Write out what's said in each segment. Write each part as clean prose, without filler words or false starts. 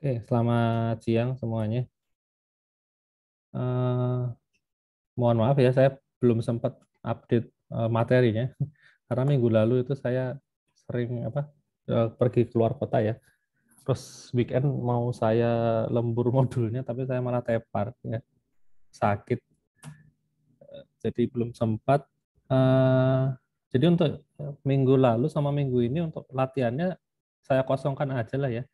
Selamat siang semuanya. Eh, Mohon maaf ya, saya belum sempat update materinya karena minggu lalu itu saya sering pergi keluar kota ya. Terus weekend mau saya lembur modulnya, tapi saya malah tepar ya, sakit. Jadi belum sempat. Eh, jadi untuk minggu lalu sama minggu ini untuk latihannya saya kosongkan aja lah ya.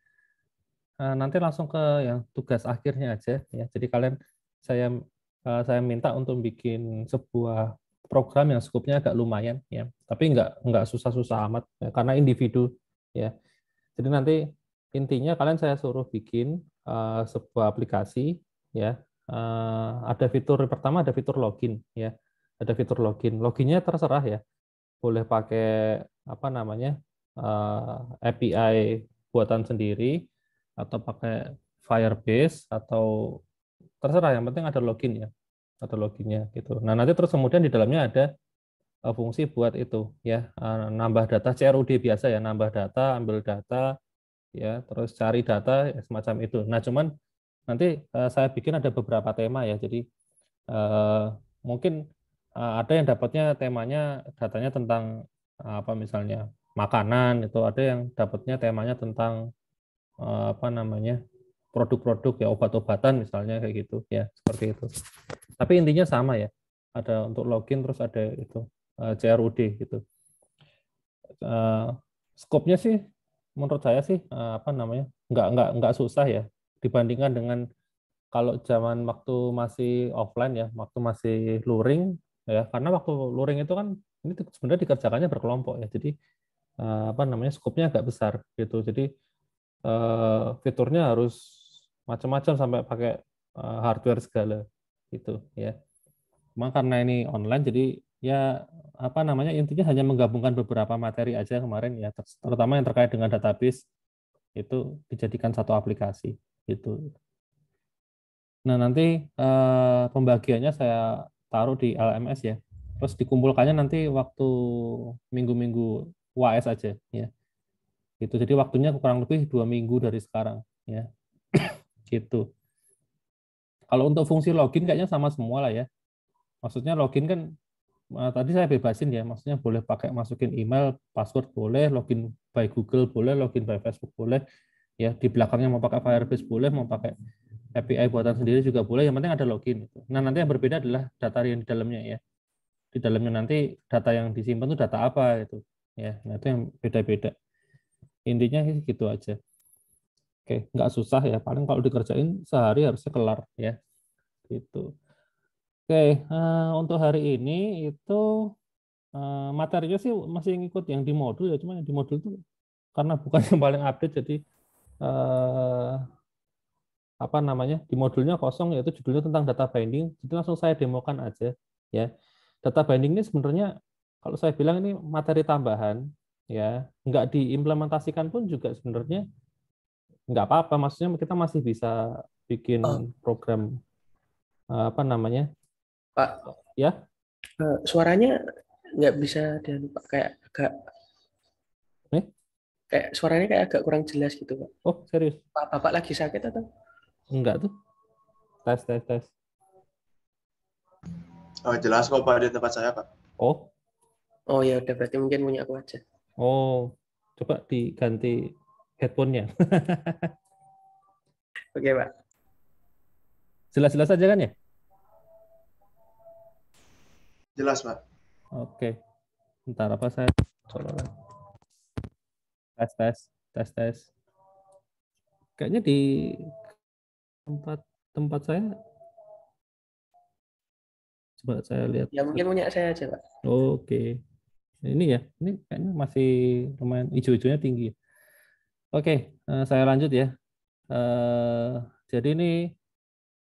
Nanti langsung ke yang tugas akhirnya aja ya. Jadi kalian saya saya minta untuk bikin sebuah program yang skupnya agak lumayan ya. Tapi nggak susah-susah amat ya, karena individu ya. Jadi nanti intinya kalian saya suruh bikin sebuah aplikasi ya. Ada fitur pertama ada fitur login ya. Ada fitur login. Loginnya terserah ya. Boleh pakai apa namanya API buatan sendiri atau pakai Firebase atau terserah, yang penting ada login ya, ada loginnya gitu. Nah nanti terus kemudian di dalamnya ada fungsi buat itu ya, nambah data CRUD biasa ya, nambah data, ambil data ya, terus cari data ya, semacam itu. Nah cuman nanti saya bikin ada beberapa tema ya, jadi eh, mungkin ada yang dapatnya temanya datanya tentang apa misalnya makanan, itu ada yang dapatnya temanya tentang apa namanya produk-produk ya, obat-obatan misalnya kayak gitu ya, seperti itu. Tapi intinya sama ya, ada untuk login terus ada itu CRUD gitu. Eh, Skopnya sih menurut saya sih apa namanya nggak susah ya, dibandingkan dengan kalau zaman waktu masih offline ya, waktu masih luring ya, karena waktu luring itu kan ini sebenarnya dikerjakannya berkelompok ya, jadi apa namanya skopnya agak besar gitu, jadi fiturnya harus macam-macam sampai pakai hardware segala gitu ya. Cuma karena ini online jadi ya apa namanya intinya hanya menggabungkan beberapa materi aja kemarin ya, terutama yang terkait dengan database itu dijadikan satu aplikasi gitu. Nah, nanti pembagiannya saya taruh di LMS ya. Terus dikumpulkannya nanti waktu minggu-minggu UAS aja ya. Gitu. Jadi waktunya kurang lebih 2 minggu dari sekarang ya. Gitu. Kalau untuk fungsi login kayaknya sama semua lah ya. Maksudnya login kan tadi saya bebasin ya. Maksudnya boleh pakai masukin email, password boleh, login by Google boleh, login by Facebook boleh. Ya, di belakangnya mau pakai Firebase boleh, mau pakai API buatan sendiri juga boleh, yang penting ada login. Nah, nanti yang berbeda adalah data yang di dalamnya ya. Di dalamnya nanti data yang disimpan itu data apa itu. Ya, nah itu yang beda-beda. Intinya sih gitu aja. Oke, nggak susah ya. Paling kalau dikerjain sehari harusnya kelar ya. Gitu. Oke, untuk hari ini itu materinya sih masih ngikut yang di modul ya. Cuma yang di modul itu karena bukan yang paling update, jadi eh, apa namanya di modulnya kosong, yaitu judulnya tentang data binding, jadi langsung saya demokan aja ya. Data binding ini sebenarnya kalau saya bilang ini materi tambahan ya, nggak diimplementasikan pun juga sebenarnya nggak apa-apa, maksudnya kita masih bisa bikin Oh, program apa namanya Pak, ya. suaranya nggak bisa dan Pak kayak agak Nih, kayak suaranya kayak agak kurang jelas gitu Pak. oh serius, Pak, Bapak lagi sakit atau? enggak tuh, tes tes tes. Oh, jelas kok Pak di tempat saya Pak. Oh Oh ya udah berarti mungkin punya aku aja. oh, coba diganti headphone-nya. Oke Pak. Jelas-jelas aja kan ya. Jelas Pak. Oke, ntar apa saya coba tes tes tes tes. Kayaknya di tempat tempat saya, coba saya lihat. Ya mungkin punya saya aja Pak. Oke, ini ya, ini kayaknya masih lumayan hijau-hijaunya tinggi. Oke, saya lanjut ya. Eh, jadi ini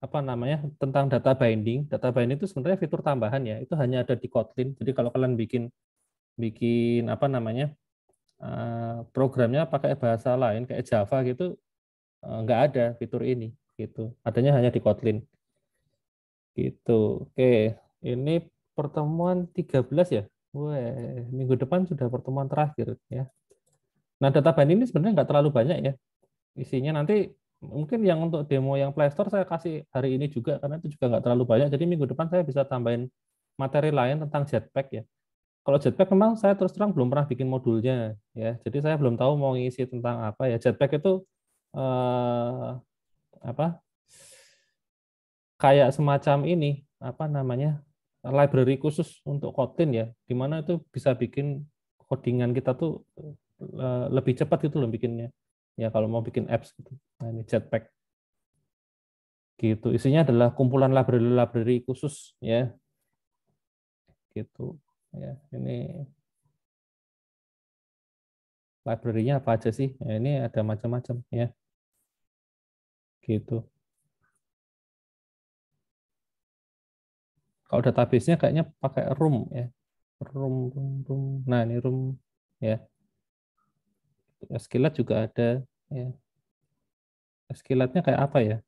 apa namanya tentang data binding. Data binding itu sebenarnya fitur tambahan ya. Itu hanya ada di Kotlin. Jadi kalau kalian bikin bikin apa namanya programnya pakai bahasa lain kayak Java gitu, nggak ada fitur ini gitu. Adanya hanya di Kotlin. Gitu. Oke, ini pertemuan 13 ya. Wah, minggu depan sudah pertemuan terakhir ya. Nah, data binding ini sebenarnya nggak terlalu banyak ya. Isinya nanti Mungkin yang untuk demo yang Play Store saya kasih hari ini juga karena itu juga nggak terlalu banyak. Jadi minggu depan saya bisa tambahin materi lain tentang Jetpack ya. Kalau Jetpack memang saya terus terang belum pernah bikin modulnya ya. Jadi saya belum tahu mau ngisi tentang apa ya. Jetpack itu eh, apa? Kayak semacam ini apa namanya? Library khusus untuk Kotlin ya. Di mana itu bisa bikin codingan kita tuh lebih cepat gitu loh bikinnya. Ya kalau mau bikin apps gitu. Nah, ini Jetpack gitu. Isinya adalah kumpulan library-library khusus ya. Gitu. Ya, ini library-nya apa aja sih? Ya, ini ada macam-macam ya. Gitu. Kalau database-nya kayaknya pakai room ya. Room. Nah, ini room ya. SQLite juga ada ya. SQLite-nya kayak apa ya?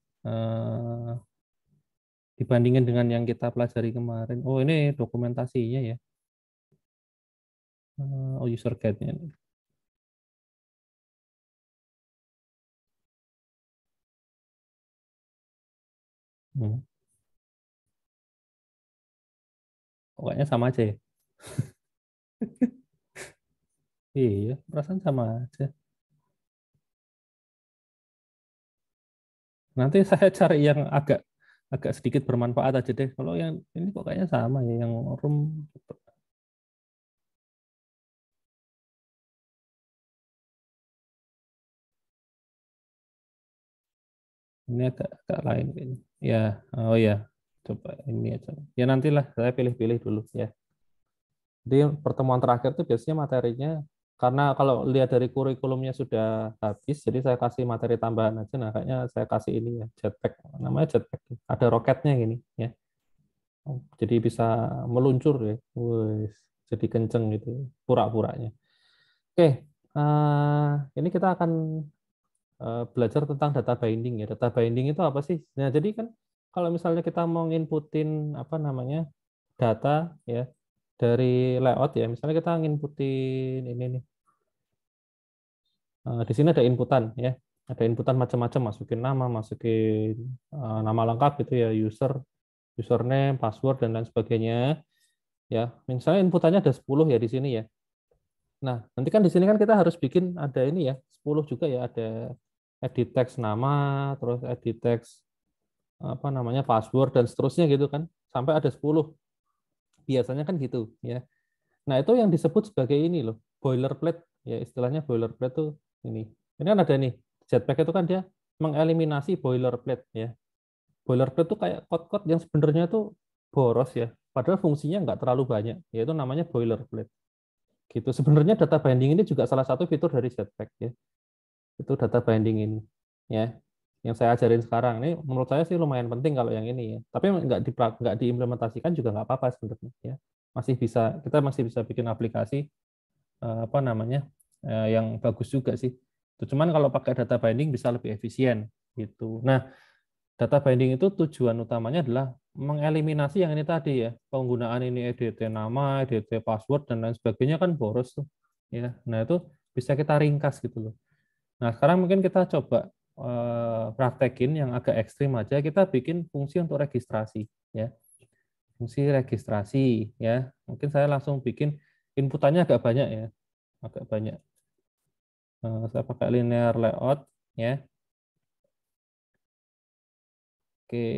Dibandingin dengan yang kita pelajari kemarin. Oh, ini dokumentasinya ya. Oh, user guide-nya. Hmm. Pokoknya sama aja ya. Iya, perasaan sama aja. Nanti saya cari yang agak agak sedikit bermanfaat aja deh. Kalau yang ini kok kayaknya sama ya, yang room ini agak lain kayaknya. Ya, oh ya, coba ini aja. Ya nantilah saya pilih-pilih dulu ya. Jadi pertemuan terakhir tuh biasanya materinya karena kalau lihat dari kurikulumnya sudah habis, jadi saya kasih materi tambahan aja. Nah, kayaknya saya kasih ini ya, Jetpack. Namanya Jetpack. Ada roketnya gini ya. Jadi bisa meluncur ya. Wes, jadi kenceng gitu pura-puranya. Oke, ini kita akan belajar tentang data binding ya. Data binding itu apa sih? Nah, jadi kan kalau misalnya kita mau nginputin apa namanya data ya dari layout ya, misalnya kita nginputin ini nih. Di sini ada inputan ya, ada inputan macam-macam, masukin nama, masukin nama lengkap gitu ya, username, password dan lain sebagainya ya. Misalnya inputannya ada 10 ya di sini ya. Nah, nanti kan di sini kan kita harus bikin ada ini ya, 10 juga ya, ada edit text nama, terus edit text apa namanya password dan seterusnya gitu kan. Sampai ada 10. Biasanya kan gitu ya. Nah, itu yang disebut sebagai ini loh, boilerplate ya, istilahnya boilerplate tuh ini. Ini kan ada nih, Jetpack itu kan dia mengeliminasi boilerplate ya. Boilerplate tuh kayak code-code yang sebenarnya tuh boros ya, padahal fungsinya nggak terlalu banyak, yaitu namanya boilerplate. Gitu. Sebenarnya data binding ini juga salah satu fitur dari Jetpack ya. Itu data binding ini ya. Yang saya ajarin sekarang ini menurut saya sih lumayan penting kalau yang ini ya. Tapi nggak diimplementasikan juga nggak apa-apa sebenarnya ya. Kita masih bisa bikin aplikasi apa namanya yang bagus juga sih. Cuman kalau pakai data binding bisa lebih efisien gitu. Nah, data binding itu tujuan utamanya adalah mengeliminasi yang ini tadi ya, penggunaan ini EDT nama, EDT password dan lain sebagainya kan boros tuh. Ya. Nah, itu bisa kita ringkas gitu loh. Nah, sekarang mungkin kita coba praktekin yang agak ekstrim aja, kita bikin fungsi untuk registrasi ya. Fungsi registrasi ya. Mungkin saya langsung bikin inputannya agak banyak ya, agak banyak. Saya pakai linear layout ya. Oke.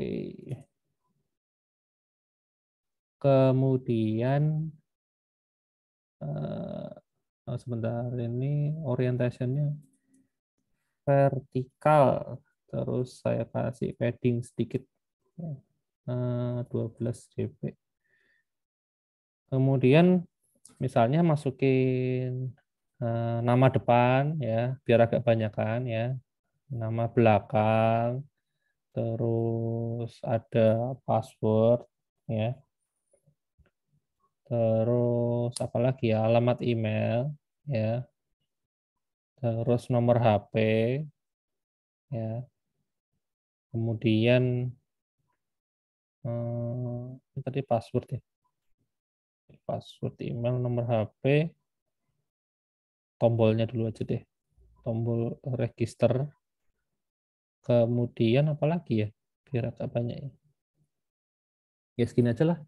Kemudian sebentar ini orientationnya vertikal. Terus saya kasih padding sedikit. 12 dp. Kemudian misalnya masukin nama depan ya, biar agak banyakan ya. Nama belakang, terus ada password ya. Terus apalagi ya, alamat email ya. Terus nomor HP ya. Kemudian tadi password ya. Password email, nomor HP, tombolnya dulu aja deh. Tombol register Kemudian apa lagi ya? Biar agak banyak ya. Ya segini aja lah.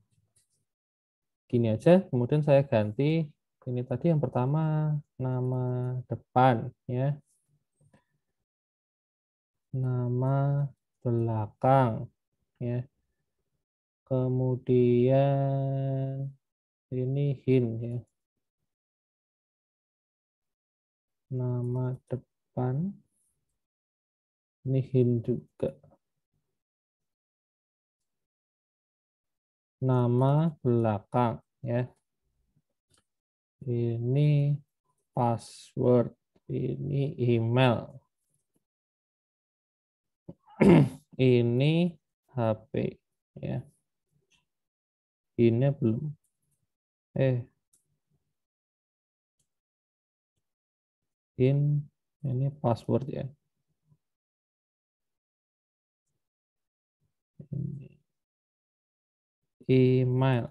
Gini aja. Kemudian saya ganti ini tadi yang pertama nama depan ya, nama belakang ya. Kemudian ini hint ya. Nama depan ini hint juga. Nama belakang ya. Ini password, ini email. Ini HP ya. Ini belum. Ini password ya. Ini email.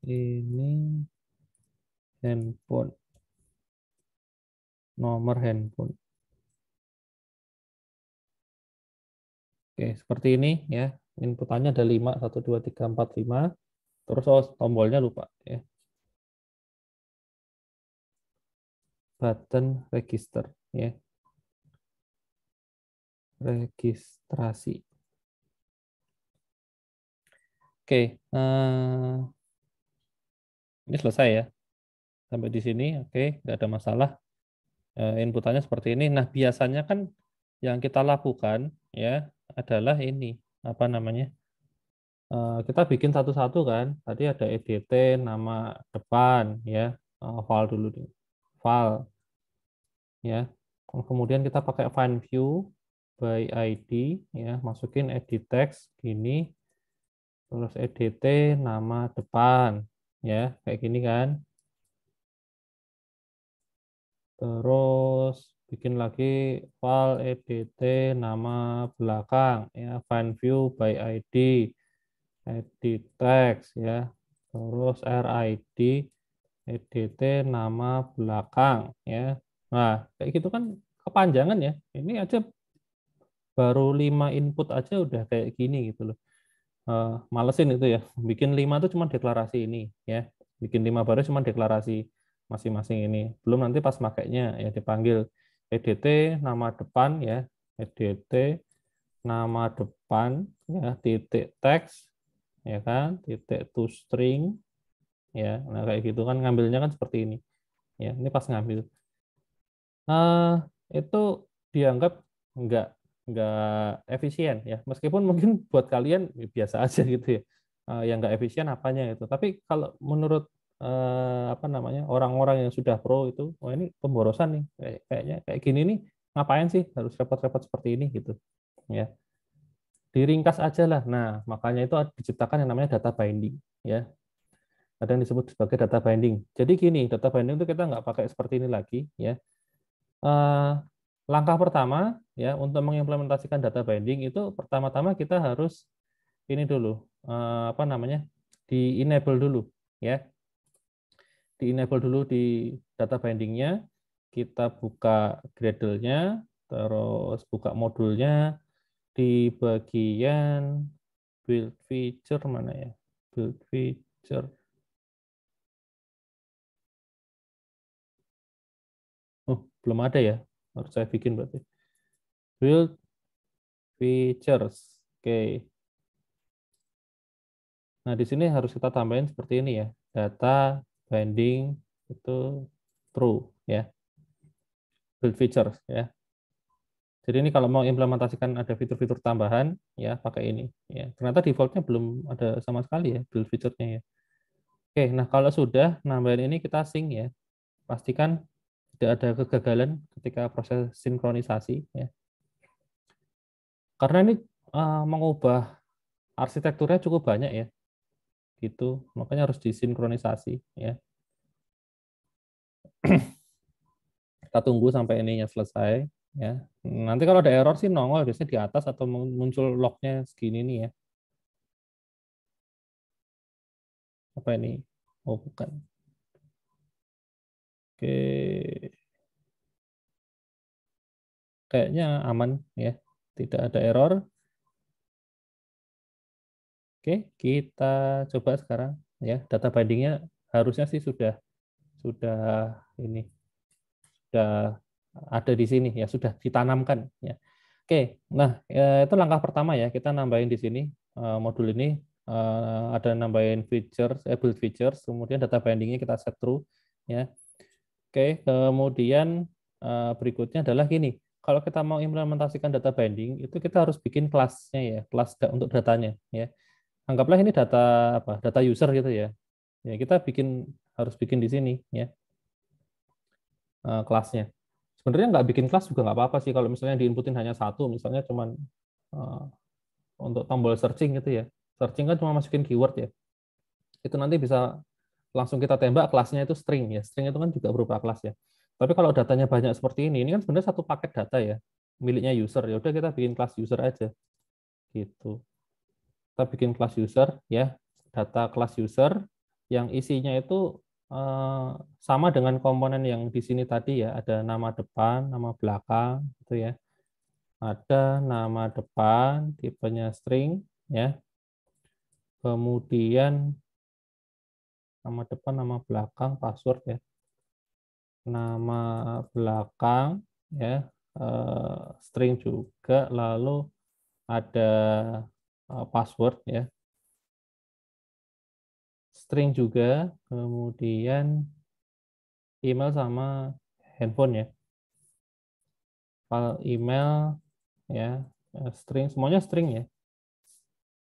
Ini handphone. Nomor handphone. Oke, seperti ini ya. Inputannya ada 5, 1, 2, 3, 4, 5. Terus tombolnya lupa ya. Button register ya. Registrasi. Oke, ini selesai ya. Sampai di sini, oke, nggak ada masalah. Inputannya seperti ini. Nah, biasanya kan yang kita lakukan ya adalah ini, apa namanya? Kita bikin satu-satu kan. Tadi ada EDT, nama depan ya, file dulu nih. File ya. Kemudian kita pakai find view by ID ya, masukin edit text gini, terus EDT nama depan ya, kayak gini kan. Terus bikin lagi file EDT nama belakang ya, find view by ID, edit text ya, terus RID, EDT nama belakang ya. Nah, kayak gitu kan kepanjangan ya. Ini aja baru 5 input aja udah kayak gini gitu loh. Malesin itu ya. Bikin 5 itu cuma deklarasi ini ya. Bikin 5 baru cuma deklarasi masing-masing ini. Belum nanti pas makainya ya dipanggil EDT nama depan ya. EDT nama depan ya, titik teks ya kan, titik to string ya. Nah, kayak gitu kan ngambilnya kan seperti ini. Ya, ini pas ngambil. Itu dianggap nggak nggak efisien ya, meskipun mungkin buat kalian biasa aja gitu ya. Yang nggak efisien apanya itu, tapi kalau menurut apa namanya orang-orang yang sudah pro itu, wah ini pemborosan nih, kayaknya kayak gini nih, ngapain sih harus repot-repot seperti ini gitu ya. Diringkas aja lah. Nah, makanya itu diciptakan yang namanya data binding ya, ada yang disebut sebagai data binding. Jadi gini, data binding itu kita nggak pakai seperti ini lagi ya. Eh, Langkah pertama ya untuk mengimplementasikan data binding itu pertama-tama kita harus ini dulu, apa namanya, di enable dulu ya, di enable dulu di data bindingnya. Kita buka Gradle-nya, terus buka modulnya di bagian build feature, mana ya, build feature. Belum ada ya, harus saya bikin berarti build features. Oke. Nah, di sini harus kita tambahin seperti ini ya. Data binding itu true ya. Build features ya. Jadi ini kalau mau implementasikan ada fitur-fitur tambahan ya pakai ini ya. Ternyata defaultnya belum ada sama sekali ya build feature-nya ya. Oke, nah kalau sudah nambahin ini kita sync ya. Pastikan tidak ada kegagalan ketika proses sinkronisasi ya. Karena ini mengubah arsitekturnya cukup banyak ya. Gitu. Makanya harus disinkronisasi ya. Kita tunggu sampai ininya selesai ya. Nanti kalau ada error sih nongol biasanya di atas atau muncul lognya segini nih ya. Apa ini? Oh bukan. Oke. kayaknya aman ya, tidak ada error. Oke, kita coba sekarang ya. Data bindingnya harusnya sih sudah ini sudah ada di sini ya, sudah ditanamkan ya. Oke, nah itu langkah pertama ya, kita nambahin di sini modul ini ada nambahin features, build features, kemudian data bindingnya kita set true ya. Oke, kemudian berikutnya adalah gini, kalau kita mau implementasikan data binding itu kita harus bikin kelasnya ya, kelas untuk datanya ya. Anggaplah ini data apa? Data user gitu ya. Ya kita harus bikin di sini ya kelasnya. Sebenarnya nggak bikin kelas juga nggak apa-apa sih kalau misalnya diinputin hanya satu, misalnya cuman untuk tombol searching gitu ya. Searching kan cuma masukin keyword ya. Itu nanti bisa langsung kita tembak kelasnya itu string ya. String itu kan juga berupa kelas ya. Tapi kalau datanya banyak seperti ini kan sebenarnya satu paket data ya, miliknya user. Ya udah kita bikin kelas user aja. Gitu. Kita bikin kelas user ya, data kelas user yang isinya itu sama dengan komponen yang di sini tadi ya, ada nama depan, nama belakang gitu ya. Ada nama depan, tipenya string ya. Kemudian nama depan, nama belakang, password ya. Nama belakang ya, string juga, lalu ada password ya. String juga, kemudian email sama handphone ya. File email ya, string, semuanya string ya.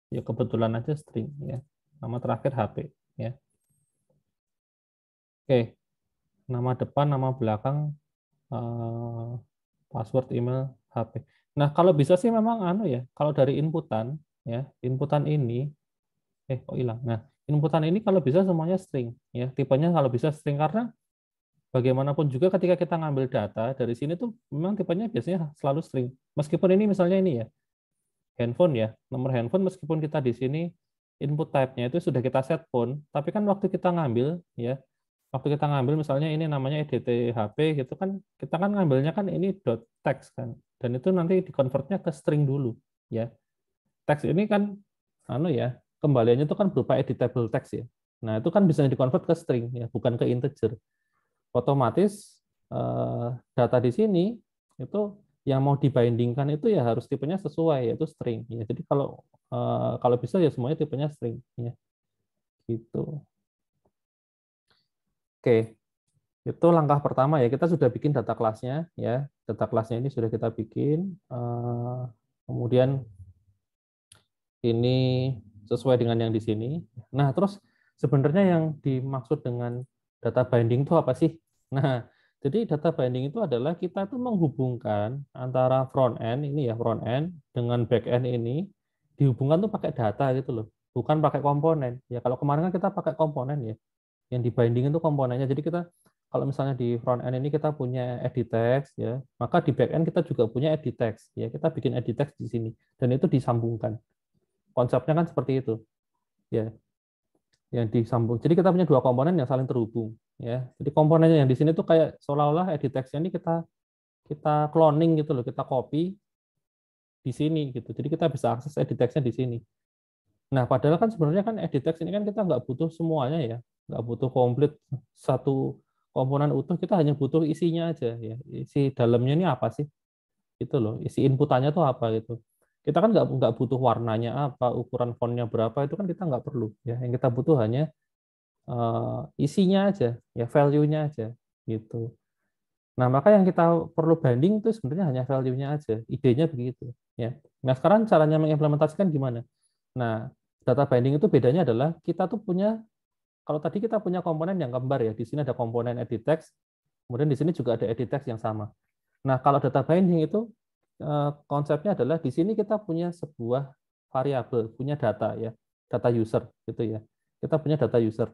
Ya kebetulan aja string ya. Nama terakhir HP ya. Oke, nama depan, nama belakang, password email HP. Nah, kalau bisa sih memang ya, kalau dari inputan ya, inputan ini kok hilang. Nah, inputan ini kalau bisa semuanya string ya. Tipenya kalau bisa string karena bagaimanapun juga ketika kita ngambil data dari sini tuh memang tipenya biasanya selalu string. Meskipun ini misalnya ini ya, handphone ya, nomor handphone meskipun kita di sini input type-nya itu sudah kita set phone, tapi kan waktu kita ngambil ya, waktu kita ngambil misalnya ini namanya EDT-HP gitu kan, kita kan ngambilnya kan ini .text kan, dan itu nanti dikonvertnya ke string dulu ya. Teks ini kan ya, kembaliannya itu kan berupa editable text ya. Nah, itu kan bisa dikonvert ke string ya, bukan ke integer. Otomatis data di sini itu yang mau dibindingkan itu ya harus tipenya sesuai, yaitu string ya. Jadi kalau bisa ya semuanya tipenya string ya. Gitu. Oke. Itu langkah pertama ya, kita sudah bikin data kelasnya ya. Data kelasnya ini sudah kita bikin. Kemudian ini sesuai dengan yang di sini. Nah, terus sebenarnya yang dimaksud dengan data binding itu apa sih? Nah, jadi data binding itu adalah kita tuh menghubungkan antara front end ini ya, front end dengan back end ini dihubungkan tuh pakai data gitu loh, bukan pakai komponen. Ya kalau kemarin kan kita pakai komponen ya. Yang di binding itu komponennya. Jadi kita kalau misalnya di front end ini kita punya edit text ya, maka di back end kita juga punya edit text ya. Kita bikin edit text di sini dan itu disambungkan. Konsepnya kan seperti itu. Ya, yang disambung. Jadi kita punya dua komponen yang saling terhubung ya. Jadi komponennya yang di sini tuh kayak seolah-olah edit text-nya ini kita cloning gitu loh, kita copy di sini gitu. Jadi kita bisa akses edit text-nya di sini. Nah, padahal kan sebenarnya kan edit text ini kan kita nggak butuh semuanya ya, nggak butuh komplit satu komponen utuh, kita hanya butuh isinya aja ya. Isi dalamnya ini apa sih? Itu loh, isi inputannya tuh apa gitu. Kita kan nggak butuh warnanya apa, ukuran fontnya berapa, itu kan kita nggak perlu ya. Yang kita butuh hanya isinya aja, ya value-nya aja gitu. Nah, maka yang kita perlu banding itu sebenarnya hanya value-nya aja, idenya begitu ya. Nah, sekarang caranya mengimplementasikan gimana? Nah, data binding itu bedanya adalah kita tuh punya, kalau tadi kita punya komponen yang kembar ya, di sini ada komponen edit text, kemudian di sini juga ada edit text yang sama. Nah, kalau data binding itu konsepnya adalah di sini kita punya sebuah variabel, punya data ya, data user gitu ya. Kita punya data user.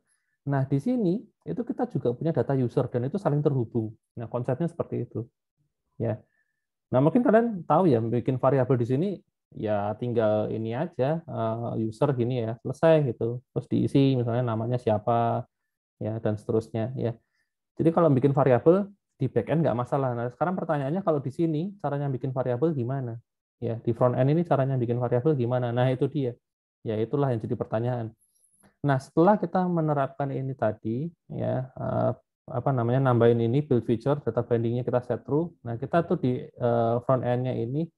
Nah, di sini itu kita juga punya data user dan itu saling terhubung. Nah, konsepnya seperti itu. Ya. Nah, mungkin kalian tahu ya, bikin variabel di sini ya tinggal ini aja user gini ya, selesai gitu. Terus diisi misalnya namanya siapa ya dan seterusnya ya. Jadi kalau bikin variabel di back end nggak masalah. Nah, sekarang pertanyaannya kalau di sini caranya bikin variabel gimana? Ya, di front end ini caranya bikin variabel gimana? Nah, itu dia. Ya, itulah yang jadi pertanyaan. Nah, setelah kita menerapkan ini tadi, ya, apa namanya, nambahin ini build feature, data bindingnya kita set true. Nah, kita tuh di front end-nya ini,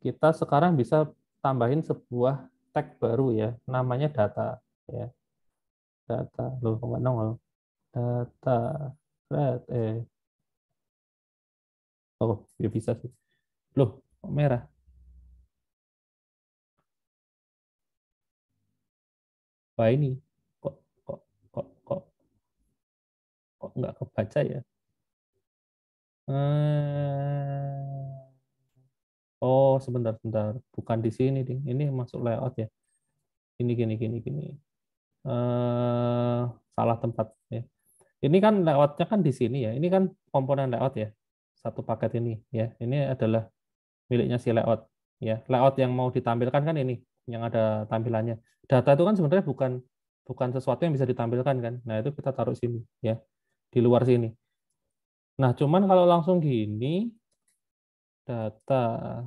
kita sekarang bisa tambahin sebuah tag baru ya, namanya data. Ya, data. Loh, kok nggak nongol? Data. Oh, ya bisa sih. Loh, kok merah? Wah ini, kok kok kok kok kok nggak kebaca ya? Oh, sebentar, sebentar. Bukan di sini, Ding. Ini masuk layout ya. Ini gini. Eh, salah tempat ya. Ini kan layoutnya kan di sini ya. Ini kan komponen layout ya. Satu paket ini ya. Ini adalah miliknya si layout ya. Layout yang mau ditampilkan kan ini, yang ada tampilannya. Data itu kan sebenarnya bukan bukan sesuatu yang bisa ditampilkan kan. Nah, itu kita taruh sini ya. Di luar sini. Nah, cuman kalau langsung gini data.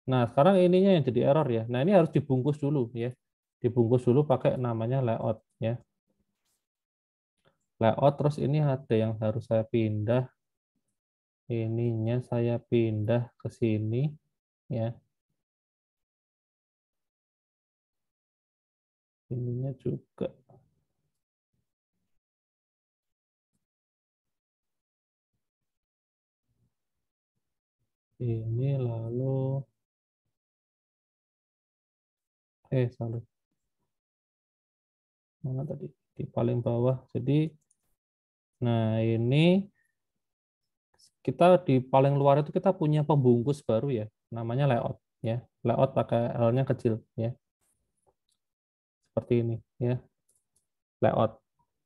Nah, sekarang ininya yang jadi error ya. Nah, ini harus dibungkus dulu ya. Dibungkus dulu pakai namanya layout ya. Layout terus ini ada yang harus saya pindah. Ininya saya pindah ke sini ya. Ininya juga. Ini lalu salah. Mana tadi? Di paling bawah. Jadi nah ini kita di paling luar itu kita punya pembungkus baru ya, namanya layout ya. Layout pakai L-nya kecil ya. Seperti ini ya. Layout.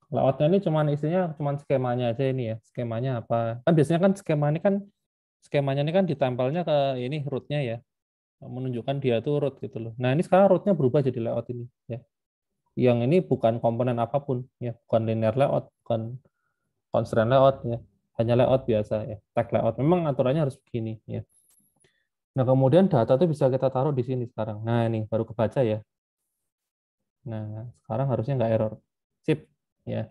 Layoutnya ini cuman isinya cuman skemanya aja ini ya. Skemanya apa? Kan biasanya kan skemanya ini kan ditempelnya ke ini rootnya ya. Menunjukkan dia tuh root gitu loh. Nah, ini sekarang rootnya berubah jadi layout ini ya. Yang ini bukan komponen apapun ya, bukan linear layout, bukan constraint layout ya. Hanya layout biasa ya. Tag layout. Memang aturannya harus begini ya. Nah, kemudian data itu bisa kita taruh di sini sekarang. Nah, ini baru kebaca ya. Nah, sekarang harusnya nggak error. Sip ya.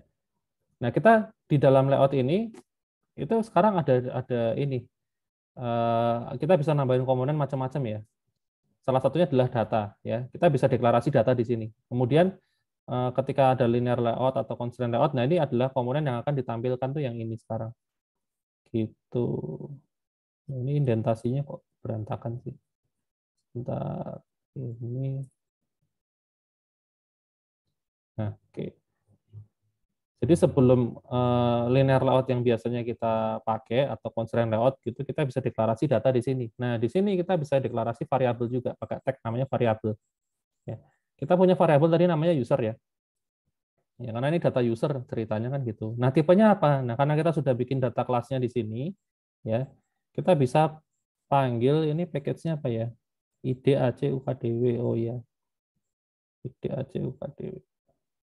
Nah, kita di dalam layout ini itu sekarang ada ini. Kita bisa nambahin komponen macam-macam ya. Salah satunya adalah data ya. Kita bisa deklarasi data di sini. Kemudian ketika ada linear layout atau constraint layout, nah ini adalah komponen yang akan ditampilkan tuh yang ini sekarang. Gitu. Nah, ini indentasinya kok berantakan sih. Bentar. Ini. Nah, oke. Jadi sebelum linear layout yang biasanya kita pakai atau constraint layout gitu, kita bisa deklarasi data di sini. Nah, di sini kita bisa deklarasi variabel juga pakai tag namanya variabel. Ya. Kita punya variabel tadi namanya user ya. Ya, karena ini data user ceritanya kan gitu. Nah, tipenya apa? Nah, karena kita sudah bikin data kelasnya di sini, ya, kita bisa panggil ini package-nya apa ya? IDACUKDW. Oh ya, IDACUKDW.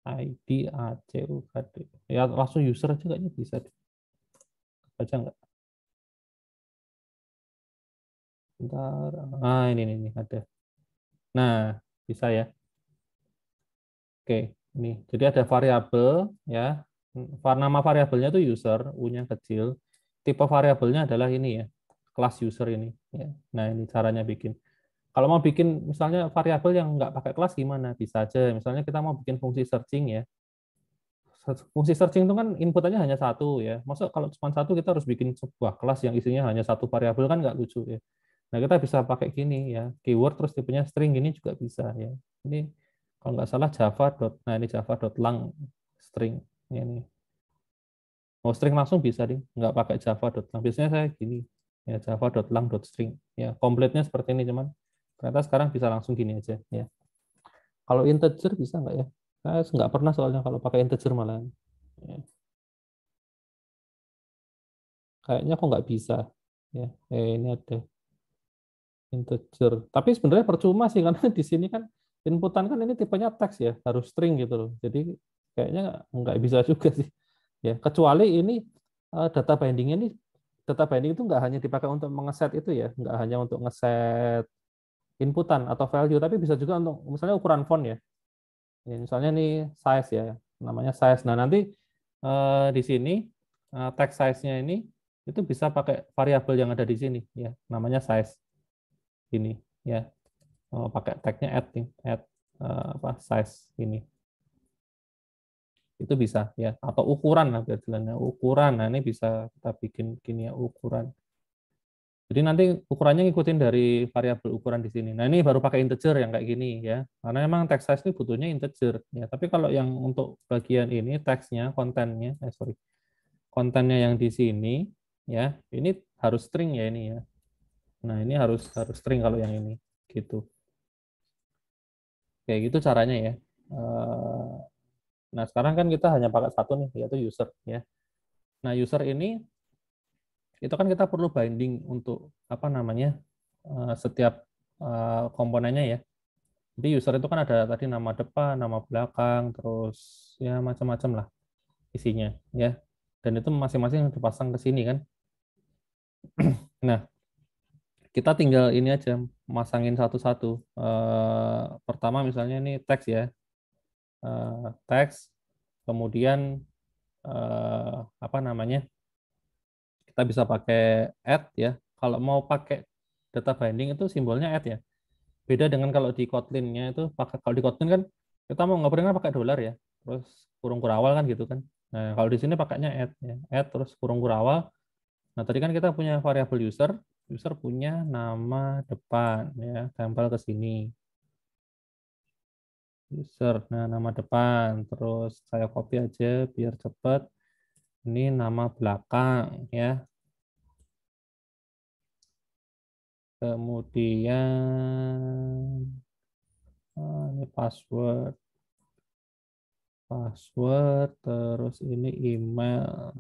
IDACUKDW. Ya, langsung user aja kayaknya bisa. Baca nggak? Bentar. Ah, ini ada. Nah, bisa ya. Oke, ini. Jadi ada variabel ya. Nama variabelnya itu user, U-nya kecil. Tipe variabelnya adalah ini ya, kelas user ini. Ya. Nah, ini caranya bikin. Kalau mau bikin misalnya variabel yang nggak pakai kelas gimana? Bisa aja. Misalnya kita mau bikin fungsi searching ya. Fungsi searching itu kan inputannya hanya satu ya. Masa kalau cuma satu kita harus bikin sebuah kelas yang isinya hanya satu variabel kan nggak lucu ya. Nah, kita bisa pakai gini ya, keyword terus tipenya string gini juga bisa ya. Ini kalau nggak salah Java. Nah, ini Java.lang string ini. Mau string langsung bisa deh, nggak pakai Java.lang. Biasanya saya gini ya, Java.lang.string ya, komplitnya seperti ini cuman ternyata sekarang bisa langsung gini aja ya. Kalau integer bisa nggak ya? Saya nggak pernah soalnya kalau pakai integer malah. Ya. Kayaknya kok nggak bisa ya. Ini ada integer. Tapi sebenarnya percuma sih karena di sini kan inputan kan ini tipenya teks ya, harus string gitu loh. Jadi kayaknya nggak bisa juga sih. Ya, kecuali ini data binding itu nggak hanya dipakai untuk ngeset itu ya, nggak hanya untuk ngeset inputan atau value, tapi bisa juga untuk misalnya ukuran font ya. Ya, misalnya nih size ya, namanya size. Nah, nanti di sini text size-nya ini itu bisa pakai variabel yang ada di sini ya, namanya size ini ya. Pakai tag-nya add nih, add size ini. Itu bisa ya, atau ukuran lah biasanya ukuran. Nah, ini bisa kita bikin gini ya, ukuran. Jadi nanti ukurannya ngikutin dari variabel ukuran di sini. Nah, ini baru pakai integer yang kayak gini ya. Karena memang text size ini butuhnya integer ya. Tapi kalau yang untuk bagian ini teksnya, kontennya yang di sini ya, ini harus string ya ini ya. Nah, ini harus string kalau yang ini gitu. Kayak gitu caranya ya. Nah, sekarang kan kita hanya pakai satu nih, yaitu user ya. Nah, user ini itu kan kita perlu binding untuk apa namanya setiap komponennya ya. Jadi user itu kan ada tadi nama depan, nama belakang, terus ya macam-macam lah isinya ya. Dan itu masing-masing dipasang ke sini kan. Nah, kita tinggal ini aja masangin satu-satu. Pertama misalnya ini teks ya, teks, kemudian apa namanya? Kita bisa pakai add ya. Kalau mau pakai data binding itu simbolnya add ya. Beda dengan kalau di Kotlin-nya itu kalau di Kotlin kan kita mau ngobrolin kan pakai dolar ya. Terus kurung kurawal kan gitu kan. Nah, kalau di sini pakainya add ya. Add terus kurung kurawal. Nah, tadi kan kita punya variabel user, user punya nama depan ya, tempel ke sini. User, nah nama depan, terus saya copy aja biar cepat. Ini nama belakang ya. Kemudian ini password, terus ini email.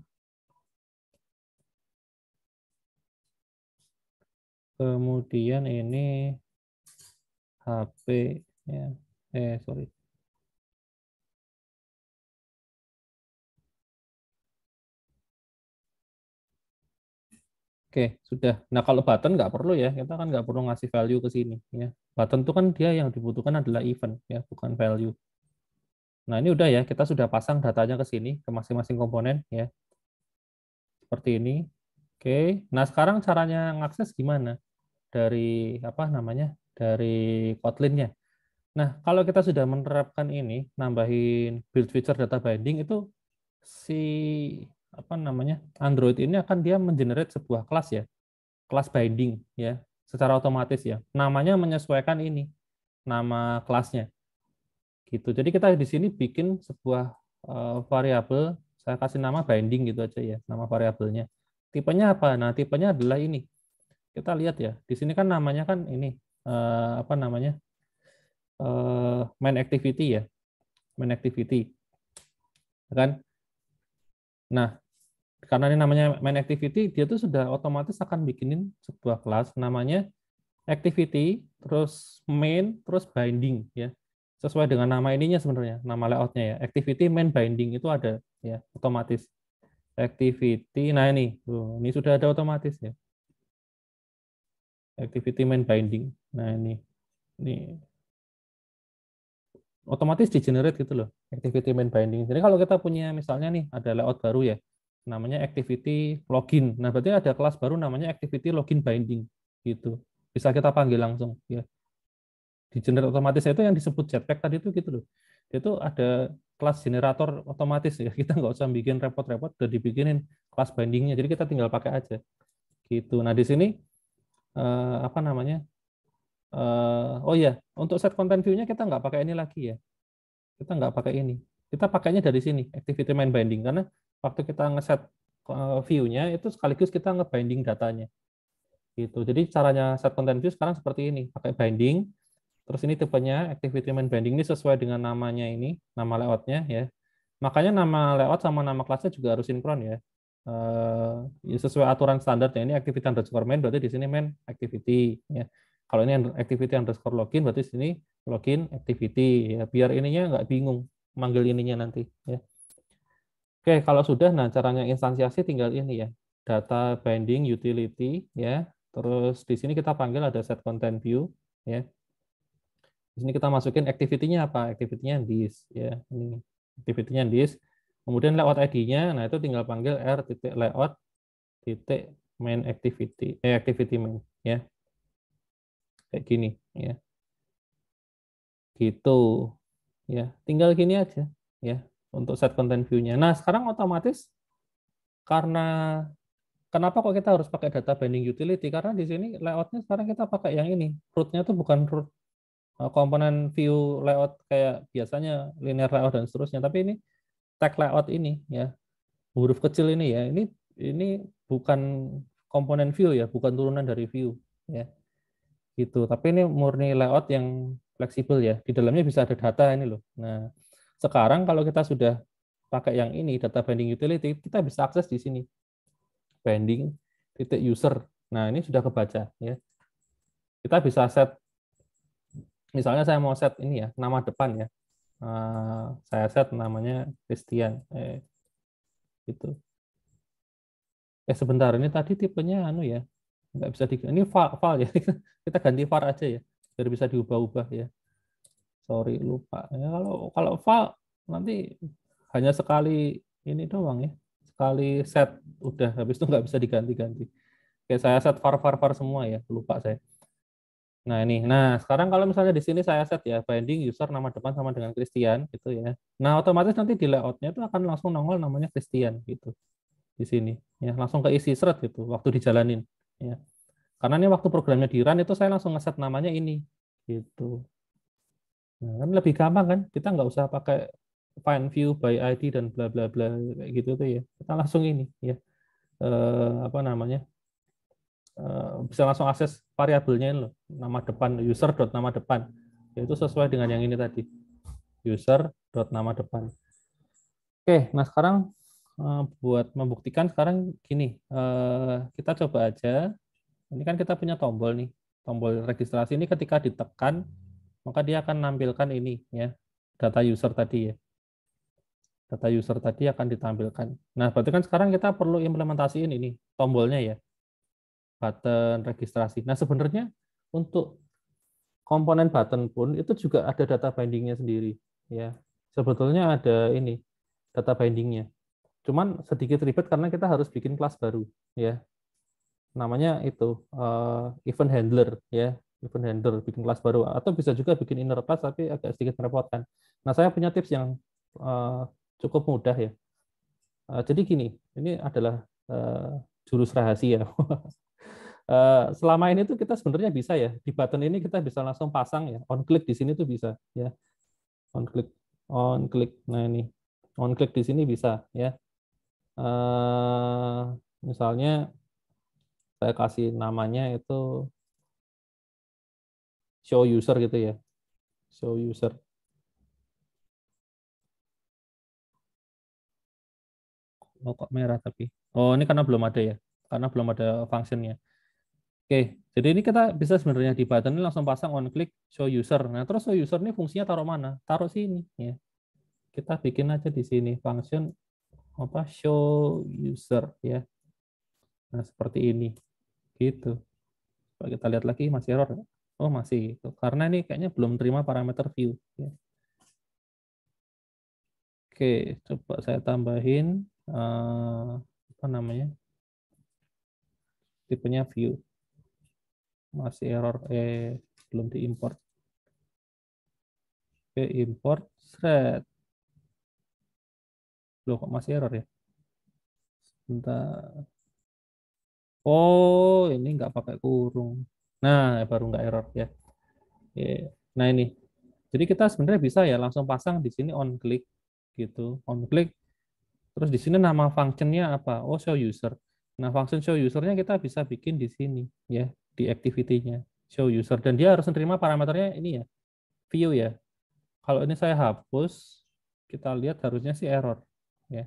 Kemudian ini HP ya. Sorry. Oke, sudah. Nah, kalau button nggak perlu ya, kita kan nggak perlu ngasih value ke sini. Ya. Button itu kan dia yang dibutuhkan adalah event, ya, bukan value. Nah, ini udah ya, kita sudah pasang datanya ke sini, ke masing-masing komponen. Ya. Seperti ini. Oke, nah sekarang caranya ngakses gimana? Dari, apa namanya, dari Kotlin-nya. Nah, kalau kita sudah menerapkan ini, nambahin build feature data binding, itu si apa namanya Android ini akan dia mengenerate sebuah kelas ya, kelas binding ya, secara otomatis ya. Namanya menyesuaikan ini nama kelasnya gitu. Jadi kita di sini bikin sebuah variabel, saya kasih nama binding gitu aja ya, nama variabelnya. Tipenya apa? Nah, tipenya adalah ini. Kita lihat ya, di sini kan namanya kan ini apa namanya main activity ya, main activity, kan? Nah, karena ini namanya main activity, dia tuh sudah otomatis akan bikinin sebuah kelas namanya activity, terus main, terus binding ya. Sesuai dengan nama ininya sebenarnya, nama layoutnya ya. Activity, main, binding itu ada ya, otomatis. Activity, nah ini sudah ada otomatis ya. Activity, main, binding. Nah ini otomatis di-generate gitu loh, activity, main, binding. Jadi kalau kita punya misalnya nih ada layout baru ya, namanya activity login. Nah, berarti ada kelas baru namanya activity login binding gitu. Bisa kita panggil langsung ya. Di generate otomatis itu yang disebut Jetpack tadi itu gitu loh. Itu ada kelas generator otomatis ya. Kita nggak usah bikin repot-repot, udah dibikinin kelas bindingnya. Jadi kita tinggal pakai aja gitu. Nah, di sini apa namanya? Oh ya, untuk set content view-nya kita nggak pakai ini lagi ya. Kita nggak pakai ini. Kita pakainya dari sini, activity main binding. Karena waktu kita ngeset view-nya, itu sekaligus kita ngebinding datanya. Gitu. Jadi caranya set content view sekarang seperti ini. Pakai binding, terus ini tipenya activity main binding ini sesuai dengan namanya ini, nama layoutnya ya. Makanya nama layout sama nama kelasnya juga harus sinkron ya. Ya sesuai aturan standarnya ini activity underscore main berarti di sini main activity ya. Kalau ini activity underscore login berarti di sini login activity ya. Biar ininya nggak bingung manggil ininya nanti ya. Oke, kalau sudah, nah caranya instansiasi tinggal ini ya, data binding utility ya. Terus di sini kita panggil ada set content view ya. Di sini kita masukin activity-nya apa? Activity-nya this ya. Ini activity-nya this. Kemudian layout ID-nya, nah itu tinggal panggil r titik layout titik main activity activity main ya. Kayak gini ya. Gitu ya. Tinggal gini aja ya untuk set content view-nya. Nah, sekarang otomatis karena kenapa kok kita harus pakai data binding utility? Karena di sini layoutnya sekarang kita pakai yang ini. Root-nya tuh bukan root komponen view layout kayak biasanya linear layout dan seterusnya, tapi ini tag layout ini ya, huruf kecil ini ya. Ini bukan komponen view ya, bukan turunan dari view ya. Gitu. Tapi ini murni layout yang fleksibel ya. Di dalamnya bisa ada data ini loh. Nah, sekarang kalau kita sudah pakai yang ini data binding utility, kita bisa akses di sini. Binding titik user. Nah, ini sudah kebaca ya. Kita bisa set, misalnya saya mau set ini ya, nama depan ya. Saya set namanya Christian. Gitu. Sebentar, ini tadi tipenya anu ya. Nggak bisa ini file ya. Kita ganti var aja ya, biar bisa diubah-ubah ya. Sorry, lupa. Ya, kalau file nanti hanya sekali ini doang ya. Sekali set udah, habis itu nggak bisa diganti-ganti. Kayak saya set var semua ya, lupa saya. Nah ini, nah sekarang kalau misalnya di sini saya set ya binding user nama depan sama dengan Christian gitu ya. Nah otomatis nanti di layoutnya itu akan langsung nongol namanya Christian gitu di sini ya, langsung keisi seret gitu waktu dijalanin ya. Karena ini waktu programnya di run itu saya langsung ngeset namanya ini gitu. Nah, kan lebih gampang kan, kita nggak usah pakai find view by ID dan bla bla bla kayak gitu tuh ya. Kita langsung ini ya apa namanya bisa langsung akses variabelnya ini loh, nama depan user dot nama depan, yaitu sesuai dengan yang ini tadi, user dot nama depan. Oke, nah sekarang buat membuktikan sekarang gini, kita coba aja. Ini kan kita punya tombol nih, tombol registrasi ini ketika ditekan maka dia akan menampilkan ini ya, data user tadi ya. Data user tadi akan ditampilkan. Nah, berarti kan sekarang kita perlu implementasiin ini tombolnya ya, button registrasi. Nah, sebenarnya untuk komponen button pun itu juga ada data bindingnya sendiri ya. Sebetulnya ada ini data bindingnya. Cuman sedikit ribet karena kita harus bikin kelas baru ya. Namanya itu event handler ya. Event handler bikin kelas baru atau bisa juga bikin inner class tapi agak sedikit merepotkan. Nah, saya punya tips yang cukup mudah ya. Jadi gini, ini adalah jurus rahasia. Selama ini tuh kita sebenarnya bisa ya, di button ini kita bisa langsung pasang ya, on click di sini tuh bisa ya, on click, on click. Nah ini, on click di sini bisa ya. Misalnya saya kasih namanya itu show user gitu ya, show user. Oh kok merah tapi, oh ini karena belum ada ya, karena belum ada functionnya. Oke, jadi ini kita bisa sebenarnya di button ini langsung pasang on click show user. Nah, terus show user ini fungsinya taruh mana? Taruh sini ya. Kita bikin aja di sini function apa show user ya. Nah, seperti ini. Gitu. Kalau kita lihat lagi masih error. Oh, masih itu. Karena ini kayaknya belum terima parameter view ya. Oke, coba saya tambahin apa namanya? Tipenya view. Masih error belum diimport. Oke, import thread. Loh, kok masih error ya? Bentar. Oh, ini nggak pakai kurung. Nah, baru nggak error ya. Oke. Nah, ini. Jadi kita sebenarnya bisa ya langsung pasang di sini on click gitu. On click. Terus di sini nama functionnya apa? Oh, show user. Nah, function show usernya kita bisa bikin di sini ya, di activity-nya. Show user. Dan dia harus menerima parameternya ini ya, view ya. Kalau ini saya hapus, kita lihat harusnya sih error. Ya.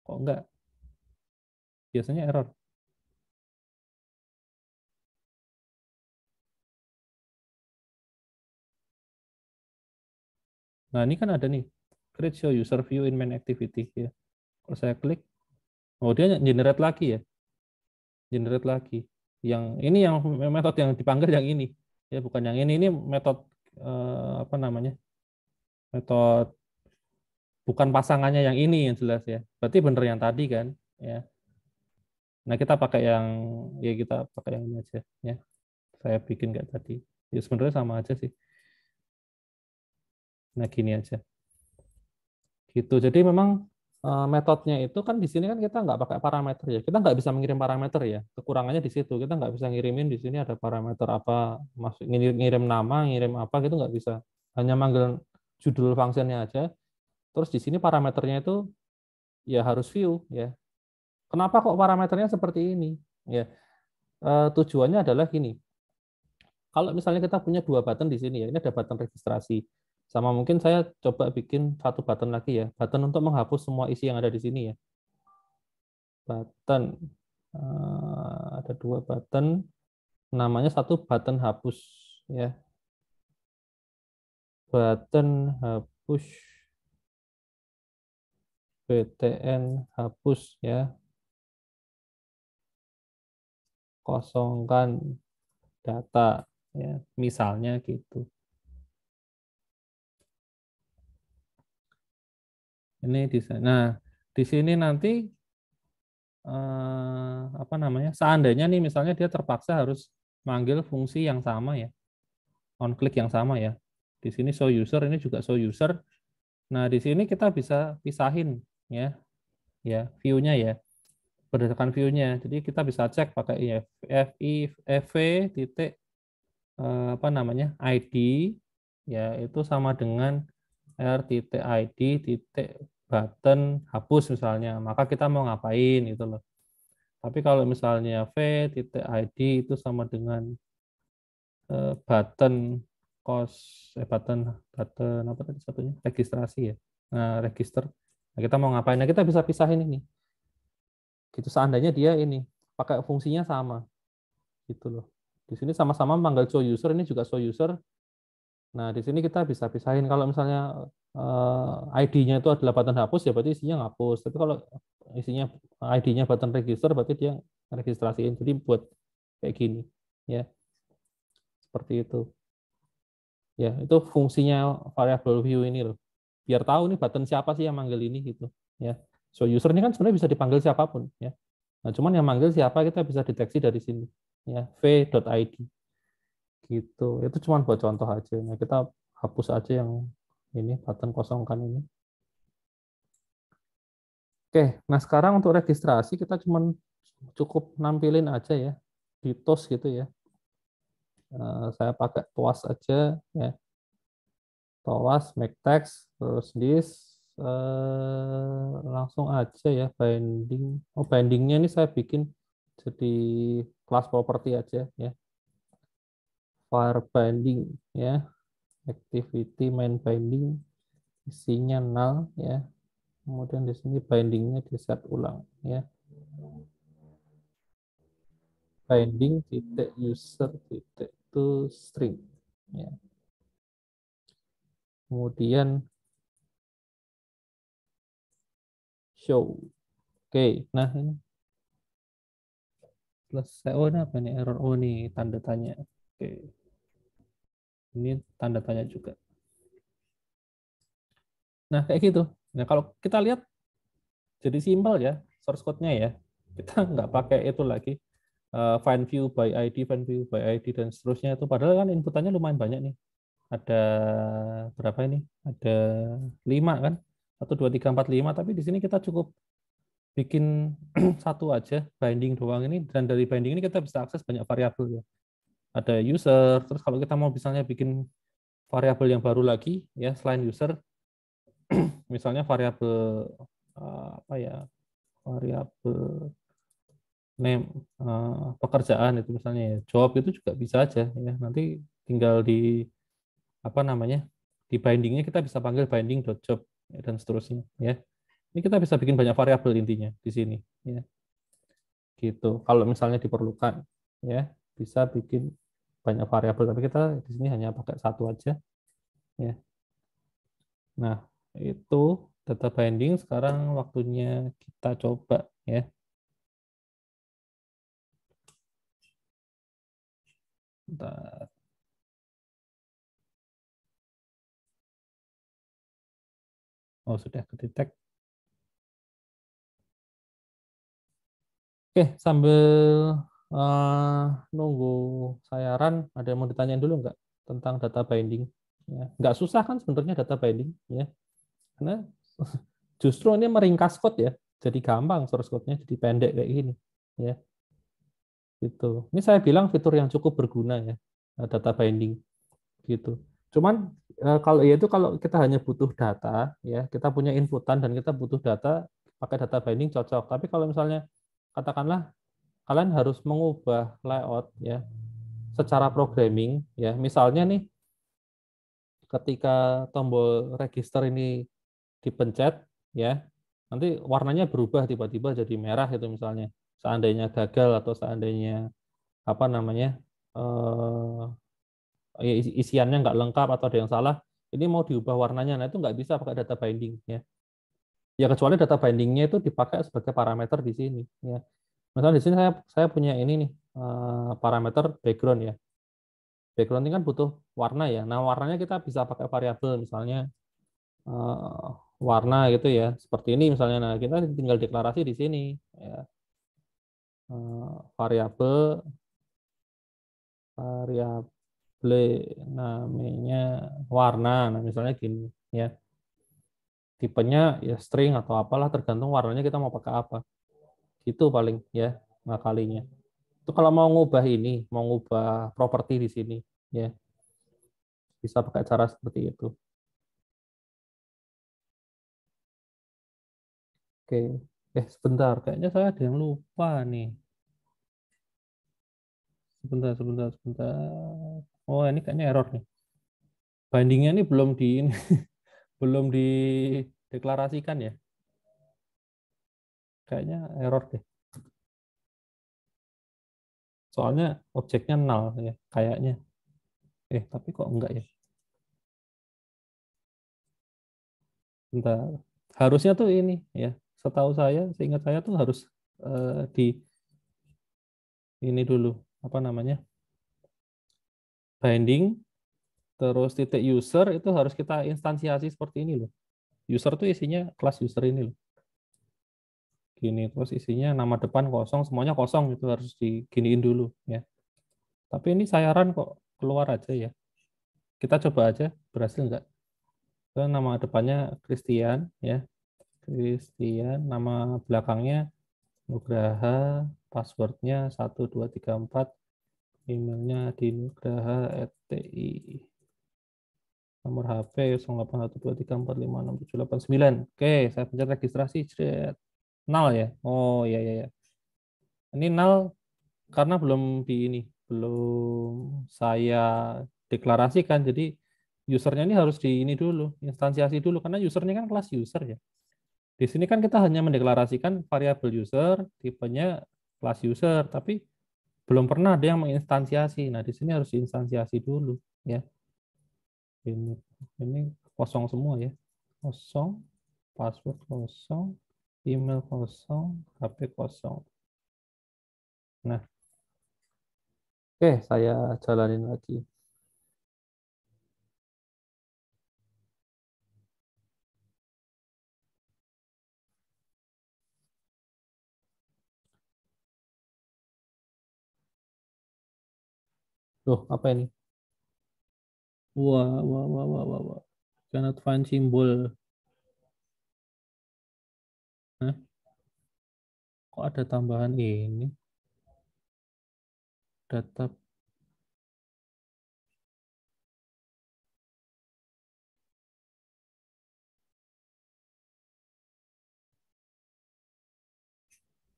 Kok enggak? Biasanya error. Nah, ini kan ada nih. create show user view in main activity ya. Kalau saya klik, oh dia generate lagi ya, generate lagi. Yang ini yang metode yang dipanggil yang ini ya, bukan yang ini metode apa namanya, metode bukan pasangannya yang ini yang jelas ya. Berarti bener yang tadi kan ya. Nah kita pakai yang ya, kita pakai yang ini aja ya. Saya bikin kayak tadi. Ya sebenarnya sama aja sih. Nah gini aja. Gitu. Jadi memang metodenya itu kan di sini kan kita nggak pakai parameter ya. Kita nggak bisa mengirim parameter ya. Kekurangannya di situ. Kita nggak bisa ngirimin di sini ada parameter apa, masuk ngirim nama, ngirim apa gitu nggak bisa. Hanya manggil judul fungsinya aja. Terus di sini parameternya itu ya harus view ya. Kenapa kok parameternya seperti ini? Ya, tujuannya adalah gini. Kalau misalnya kita punya dua button di sini ya, ini ada button registrasi. Sama mungkin saya coba bikin satu button lagi ya, button untuk menghapus semua isi yang ada di sini ya. Button, ada dua button, namanya satu button hapus ya. Button hapus, btn hapus ya. Kosongkan data ya, misalnya gitu. Ini di sana. Nah, di sini nanti apa namanya? Seandainya nih misalnya dia terpaksa harus manggil fungsi yang sama ya, on click yang sama ya. Di sini show user, ini juga show user. Nah, di sini kita bisa pisahin ya, ya view-nya ya, berdasarkan view-nya. Jadi kita bisa cek pakai ya fv titik apa namanya id ya, itu sama dengan r.id titik button hapus misalnya, maka kita mau ngapain itu loh. Tapi kalau misalnya v.id itu sama dengan button button apa tadi satunya, registrasi ya. Nah, register. Nah, kita mau ngapain? Nah, kita bisa pisahin ini. Gitu seandainya dia ini pakai fungsinya sama. Gitu loh. Di sini sama-sama panggil show user, ini juga show user. Nah, di sini kita bisa pisahin kalau misalnya ID-nya itu adalah button hapus ya berarti isinya ngapus. Tapi kalau isinya ID-nya button register berarti dia registrasiin. Jadi buat kayak gini ya. Seperti itu. Ya, itu fungsinya variable view ini loh. Biar tahu nih button siapa sih yang manggil ini gitu ya. So user ini kan sebenarnya bisa dipanggil siapapun ya. Nah, cuman yang manggil siapa kita bisa deteksi dari sini ya, v.id. Gitu. Itu cuma buat contoh aja. Nah, kita hapus aja yang ini button kosongkan ini. Oke, nah sekarang untuk registrasi kita cuma cukup nampilin aja ya di TOS gitu ya. Saya pakai TOAS aja ya. TOAS make text terus this langsung aja ya binding. Oh, bindingnya ini saya bikin jadi class property aja ya. Var binding ya. Activity main binding isinya null ya. Kemudian di sini bindingnya di set ulang ya. Binding titik user titik to string ya. Kemudian show. Oke, nah ini selesai. Oh, ini apa nih error? Oh, nih tanda tanya. Oke, ini tanda tanya juga. Nah, kayak gitu. Nah, kalau kita lihat jadi simpel ya source code-nya ya. Kita nggak pakai itu lagi find view by ID, find view by ID dan seterusnya itu. Padahal kan inputannya lumayan banyak nih. Ada berapa ini? Ada 5 kan? 1, 2, 3, 4, 5. Tapi di sini kita cukup bikin satu aja, binding doang ini. Dan dari binding ini kita bisa akses banyak variabel ya. Ada user, terus kalau kita mau misalnya bikin variabel yang baru lagi ya selain user, misalnya variabel apa ya, variabel name pekerjaan itu misalnya ya, job itu juga bisa aja ya. Nanti tinggal di apa namanya, di bindingnya kita bisa panggil binding.job ya, dan seterusnya ya. Ini kita bisa bikin banyak variabel intinya di sini ya. Gitu. Kalau misalnya diperlukan ya, bisa bikin banyak variabel tapi kita di sini hanya pakai satu aja ya. Nah, Itu data binding. Sekarang waktunya kita coba ya. Bentar. Oh, sudah kedetek. Oke, sambil nunggu sayaran, ada yang mau ditanyain dulu nggak tentang data binding? Ya, nggak susah kan sebenarnya data binding, ya. Karena justru ini meringkas code ya, jadi gampang source code-nya jadi pendek kayak gini, ya. Gitu. Ini saya bilang fitur yang cukup berguna ya, data binding, gitu. Cuman kalau ya itu kalau kita hanya butuh data, ya, kita punya inputan dan kita butuh data, pakai data binding cocok. Tapi kalau misalnya katakanlah kalian harus mengubah layout ya secara programming ya. Misalnya nih ketika tombol register ini dipencet ya, nanti warnanya berubah tiba-tiba jadi merah itu misalnya. Seandainya gagal atau seandainya apa namanya isiannya nggak lengkap atau ada yang salah, ini mau diubah warnanya, nah itu nggak bisa pakai data binding ya. Ya kecuali data bindingnya itu dipakai sebagai parameter di sini ya. Misalnya di sini saya punya ini nih parameter background ya. Background ini kan butuh warna ya. Nah, warnanya kita bisa pakai variabel misalnya eh, warna gitu ya. Seperti ini misalnya. Nah, kita tinggal deklarasi di sini ya. Variabel variabel namanya warna. Nah, misalnya gini ya. Tipenya ya string atau apalah tergantung warnanya kita mau pakai apa. Itu paling ya ngakalinya. Itu kalau mau ngubah ini, mau ngubah properti di sini ya. Bisa pakai cara seperti itu. Oke, sebentar, kayaknya saya ada yang lupa nih. Sebentar. Oh, ini kayaknya error nih. Bindingnya ini belum di ini, belum dideklarasikan ya. Kayaknya error deh. Soalnya objeknya null ya, kayaknya. Tapi kok enggak ya? Bentar. Harusnya tuh ini ya. Setahu saya, seingat saya tuh harus di ini dulu, apa namanya? Binding terus titik user itu harus kita instansiasi seperti ini loh. User tuh isinya kelas user ini loh. Gini terus isinya nama depan kosong, semuanya kosong itu harus diginiin dulu ya. Tapi ini sayaran kok keluar aja ya. Kita coba aja berhasil nggak. Nama depannya Christian ya. Christian, nama belakangnya Nugraha, passwordnya 1234, emailnya di nugraha@ti, nomor HP 081234567789. Oke, saya pencet registrasi. Nol ya. Oh iya iya. Ini nol karena belum di ini, belum saya deklarasikan. Jadi usernya ini harus di ini dulu, instansiasi dulu karena usernya kan kelas user ya. Di sini kan kita hanya mendeklarasikan variabel user, tipenya kelas user, tapi belum pernah ada yang menginstansiasi. Nah, di sini harus diinstansiasi dulu ya. Ini kosong semua ya. Kosong, password kosong, email kosong, HP kosong. Nah, saya jalanin lagi. Loh, apa ini? Wah. Cannot find symbol. Hah? Kok ada tambahan ini? Data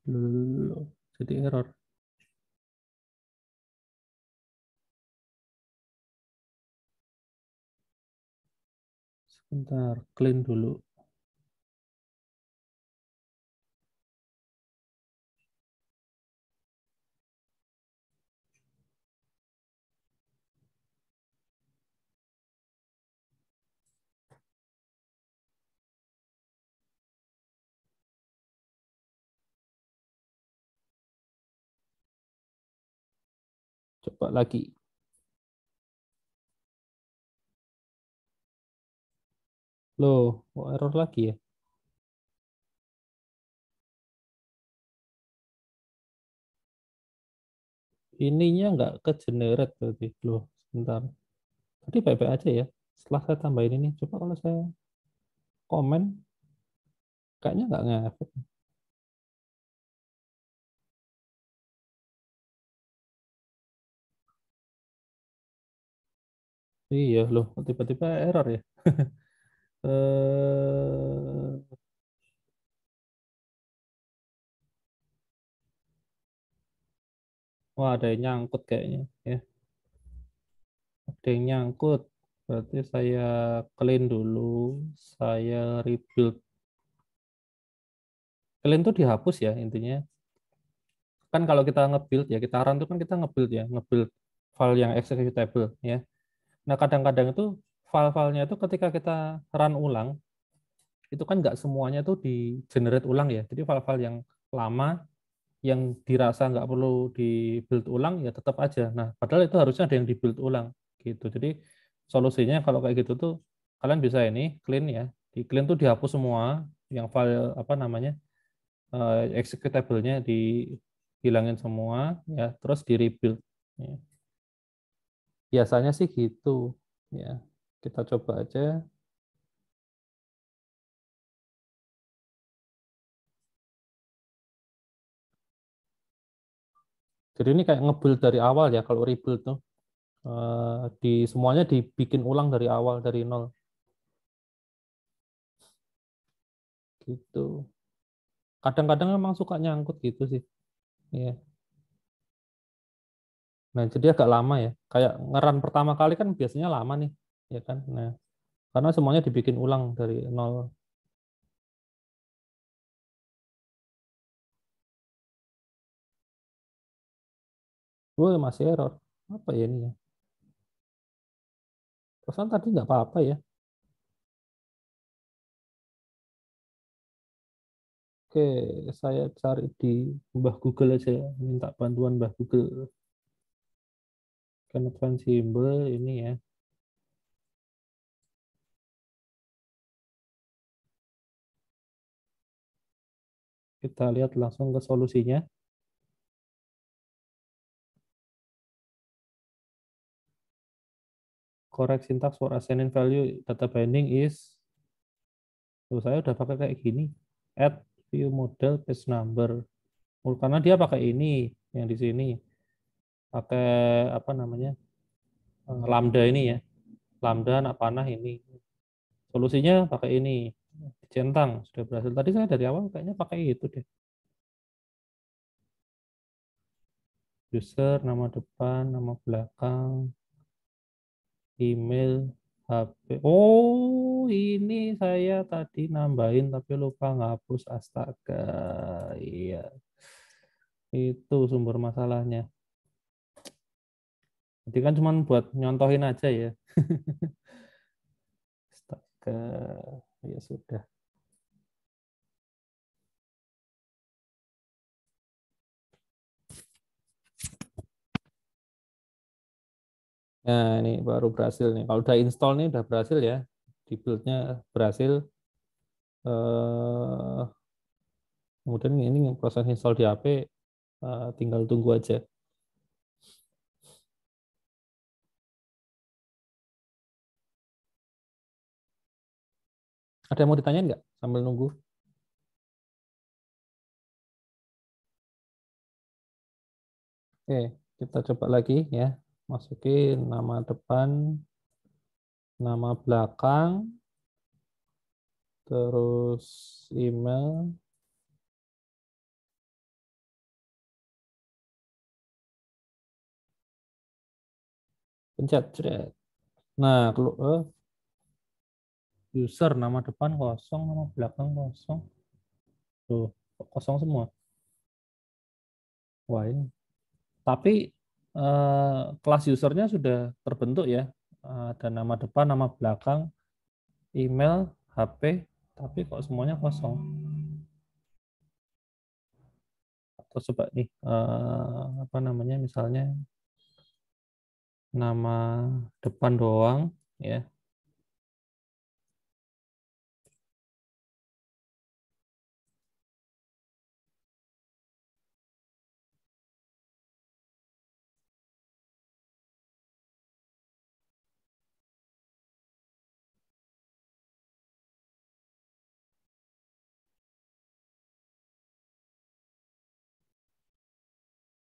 loh, jadi error. Sebentar, clean dulu. Coba lagi. Loh, kok error lagi ya? Ininya nggak ke generate berarti. Loh, sebentar. Tadi baik-baik aja ya. Setelah saya tambahin ini, coba kalau saya komen, kayaknya nggak ngefek. Iya loh, kok tiba-tiba error ya. Wah, ada yang nyangkut kayaknya. Ya, ada yang nyangkut. Berarti saya clean dulu. Saya rebuild. Clean itu dihapus ya intinya. Kan kalau kita nge-build ya, kita run itu kan kita nge-build ya, nge-build file yang executable ya. Nah, kadang-kadang itu file-filenya itu ketika kita run ulang, itu kan nggak semuanya itu di generate ulang ya. Jadi file-file yang lama yang dirasa nggak perlu di build ulang ya tetap aja. Nah, padahal itu harusnya ada yang di build ulang gitu. Jadi solusinya kalau kayak gitu tuh kalian bisa ini clean ya. Di clean tuh dihapus semua yang file apa namanya executable-nya dihilangin semua ya, terus di rebuild. Ya. Biasanya sih gitu ya. Kita coba aja. Jadi ini kayak nge-build dari awal ya kalau rebuild tuh. Di semuanya dibikin ulang dari awal dari nol gitu. Kadang-kadang memang suka nyangkut gitu sih. Iya. Nah, jadi agak lama ya. Kayak ngeran pertama kali kan biasanya lama nih, ya kan? Nah, karena semuanya dibikin ulang dari nol. Wah, masih error. Apa ya ini ya? Perasaan tadi nggak apa-apa ya. Oke, saya cari di Mbah Google aja ya. Minta bantuan Mbah Google. Kan advance symbol ini ya. Kita lihat langsung ke solusinya. Correct syntax for assigning value data binding is, tuh saya udah pakai kayak gini. Add view model page number. Oh, karena dia pakai ini yang di sini. Pakai apa namanya? Lambda ini ya. Lambda anak panah ini. Solusinya pakai ini. Centang sudah berhasil. Tadi saya dari awal kayaknya pakai itu deh. User, nama depan, nama belakang, email, HP. Oh, ini saya tadi nambahin tapi lupa ngapus. Astaga. Iya, itu sumber masalahnya. Jadi kan cuma buat nyontohin aja ya. Astaga. Ya sudah. Nah, ini baru berhasil nih. Kalau udah install nih udah berhasil ya. Di build-nya berhasil. Eh, kemudian ini proses install di HP tinggal tunggu aja. Ada yang mau ditanyain nggak sambil nunggu? Oke, kita coba lagi ya. Masukin nama depan, nama belakang, terus email, pencet. Jret. Nah, kalau user nama depan kosong, nama belakang kosong. Tuh, kosong semua. Wah, ini. Tapi kelas usernya sudah terbentuk ya. Ada nama depan, nama belakang, email, HP, tapi kok semuanya kosong. Atau coba nih, apa namanya, misalnya nama depan doang ya.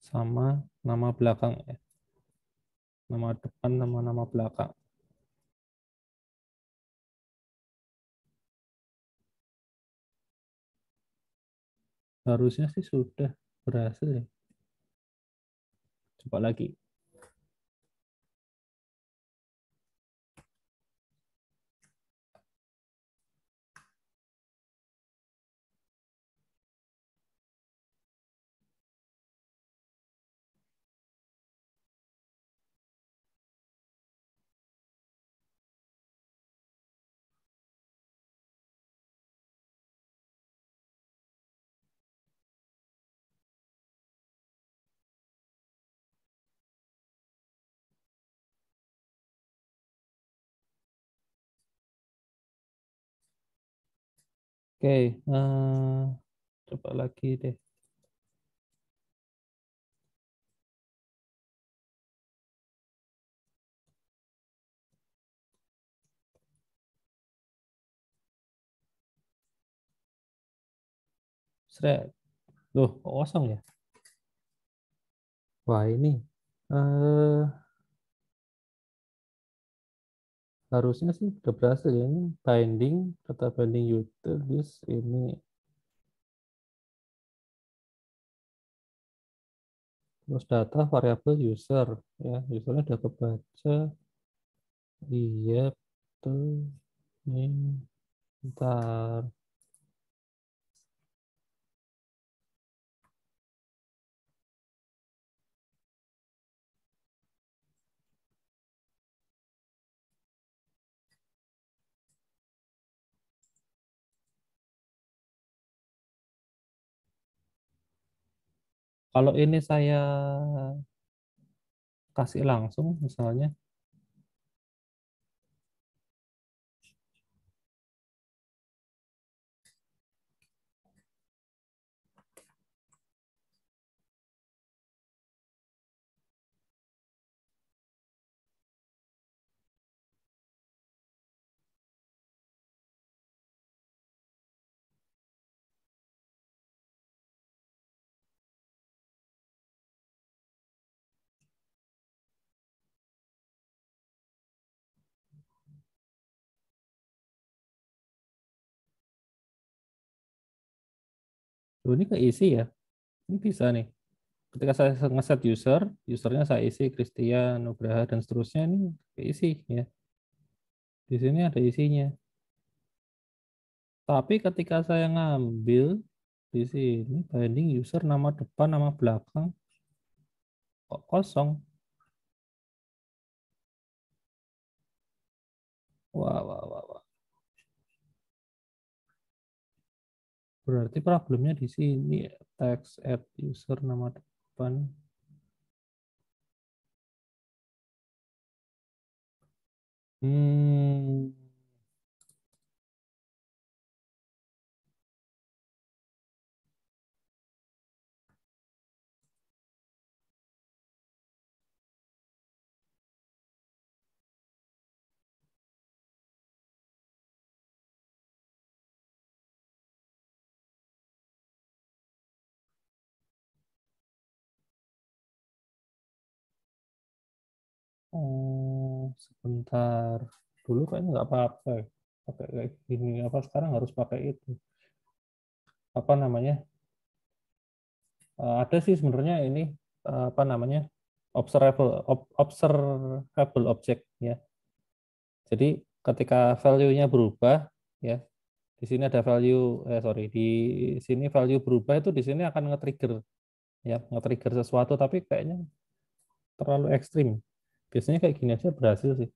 Sama nama belakang ya. Nama depan sama nama belakang. Harusnya sih sudah berhasil ya. Coba lagi. Oke, coba lagi deh. Sret. Loh, kok kosong ya? Wah, ini eh harusnya sih udah berhasil ya. Ini binding, data binding utilities ini terus data variabel user ya. Usernya udah kebaca. Iya, betul. Ini bentar. Kalau ini saya kasih langsung misalnya, oh, ini keisi ya. Ini bisa nih. Ketika saya ngeset user, usernya saya isi Christian, Nugraha, dan seterusnya, ini keisi ya. Di sini ada isinya. Tapi ketika saya ngambil di sini binding user nama depan, nama belakang kok kosong. Wah, wah, wah, wah. Berarti problemnya di sini text add user nama depan. Hmm. Oh, sebentar. Dulu kayaknya nggak pakai. Pakai kayak gini. Apa sekarang harus pakai itu? Apa namanya? Ada sih sebenarnya ini apa namanya? Observable object ya. Jadi ketika value-nya berubah ya, di sini ada value sorry, di sini value berubah itu di sini akan nge-trigger ya, nge-trigger sesuatu tapi kayaknya terlalu ekstrim. Biasanya kayak gini aja berhasil sih.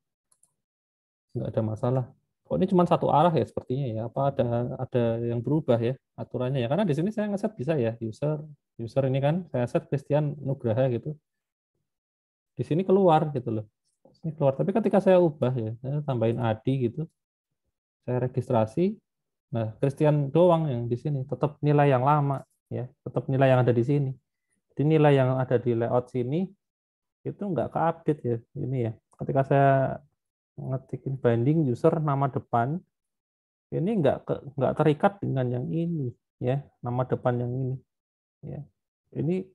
Nggak ada masalah. Kok ini cuma satu arah ya sepertinya ya? Apa ada yang berubah ya aturannya ya? Karena di sini saya ngeset bisa ya user user ini kan saya set Christian Nugraha gitu. di sini keluar gitu loh. Ini keluar. Tapi ketika saya ubah ya, saya tambahin Adi gitu, saya registrasi. Nah, Christian doang yang di sini, tetap nilai yang lama ya, tetap nilai yang ada di sini. Jadi nilai yang ada di layout sini itu nggak ke-update ya, ini ya. Ketika saya ngetikin binding user nama depan, ini nggak terikat dengan yang ini ya, nama depan yang ini ya. Ini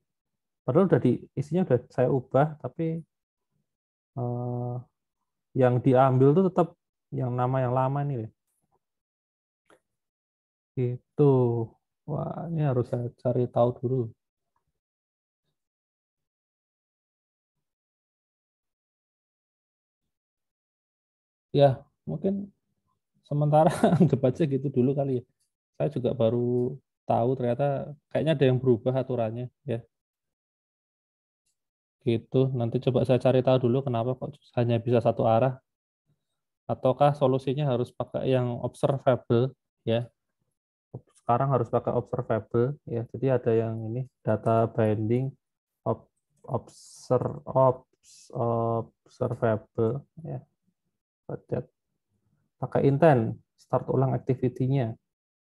padahal udah isinya udah saya ubah, tapi eh, yang diambil tuh tetap yang nama yang lama nih ya. Itu, wah ini harus saya cari tahu dulu. Ya, mungkin sementara anggap aja gitu dulu kali ya. Saya juga baru tahu ternyata kayaknya ada yang berubah aturannya ya. Gitu. Nanti coba saya cari tahu dulu kenapa kok hanya bisa satu arah, ataukah solusinya harus pakai yang observable ya. Sekarang harus pakai observable ya. Jadi ada yang ini data binding observable ya. Pakai intent start ulang activity-nya.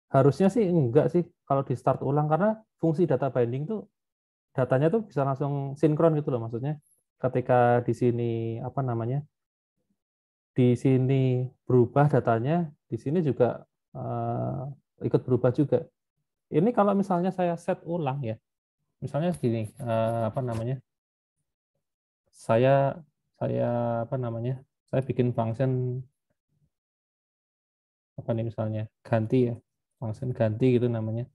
Harusnya sih enggak sih kalau di start ulang, karena fungsi data binding tuh datanya tuh bisa langsung sinkron gitu loh, maksudnya ketika di sini apa namanya, di sini berubah datanya, di sini juga ikut berubah juga. Ini kalau misalnya saya set ulang ya, misalnya gini, apa namanya, saya saya apa namanya, saya bikin function apa nih misalnya ganti ya, function ganti gitu namanya.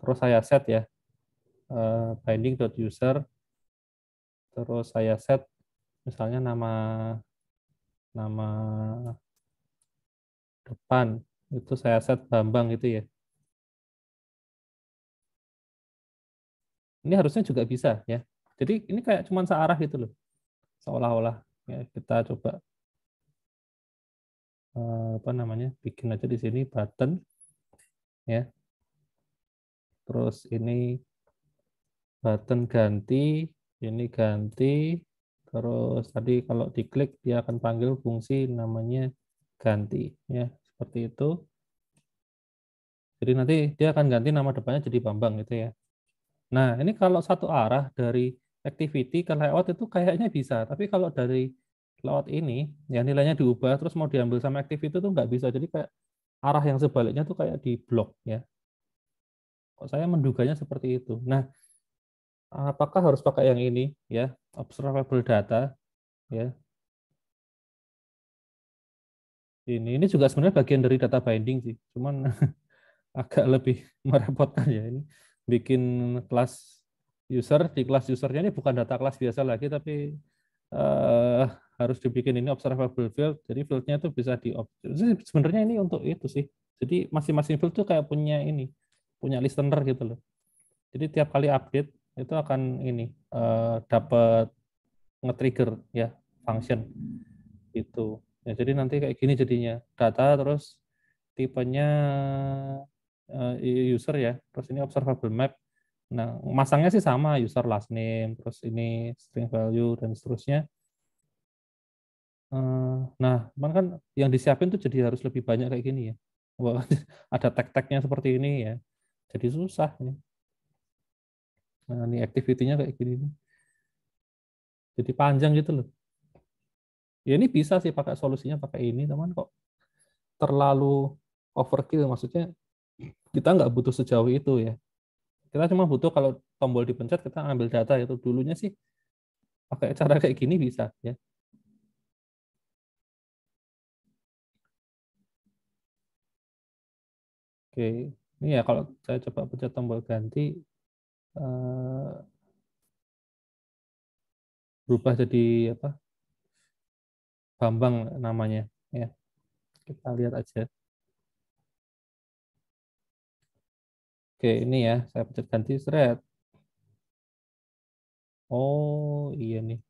Terus saya set ya binding.user, terus saya set misalnya nama nama depan itu saya set Bambang gitu ya. Ini harusnya juga bisa ya. Jadi ini kayak cuman searah gitu loh. Seolah-olah ya, kita coba apa namanya? Bikin aja di sini button ya. Terus ini button ganti, ini ganti. Terus tadi kalau diklik dia akan panggil fungsi namanya ganti ya, seperti itu. Jadi nanti dia akan ganti nama depannya jadi Bambang gitu ya. Nah, ini kalau satu arah dari activity ke layout itu kayaknya bisa, tapi kalau dari layout ini ya nilainya diubah terus mau diambil sama activity itu nggak bisa. Jadi kayak arah yang sebaliknya tuh kayak di blok ya. Kok saya menduganya seperti itu. Nah, apakah harus pakai yang ini ya, observable data ya. Ini juga sebenarnya bagian dari data binding sih. Cuman agak lebih merepotkan ya ini. Bikin kelas user, di kelas usernya ini bukan data kelas biasa lagi, tapi eh, harus dibikin ini observable field. Jadi fieldnya itu bisa di sebenarnya ini untuk itu sih. Jadi masing-masing field tuh kayak punya ini, punya listener gitu loh. Jadi tiap kali update itu akan ini dapat nge-trigger ya function itu. Ya, jadi nanti kayak gini jadinya data terus tipenya user ya, terus ini observable map. Nah, masangnya sih sama, user last name, terus ini string value dan seterusnya. Nah, cuman kan yang disiapin tuh jadi harus lebih banyak kayak gini ya. Wah, ada tag-tagnya seperti ini ya. Jadi susah ini. Nah, ini activity-nya kayak gini nih. Jadi panjang gitu loh. Ya ini bisa sih pakai solusinya pakai ini, teman, kok terlalu overkill, maksudnya kita nggak butuh sejauh itu ya. Kita cuma butuh kalau tombol dipencet kita ambil data, itu dulunya sih pakai cara kayak gini bisa ya. Oke, ini ya kalau saya coba pencet tombol ganti berubah jadi apa, Bambang namanya ya. Kita lihat aja. Oke, ini ya saya pencet ganti thread. Oh iya nih,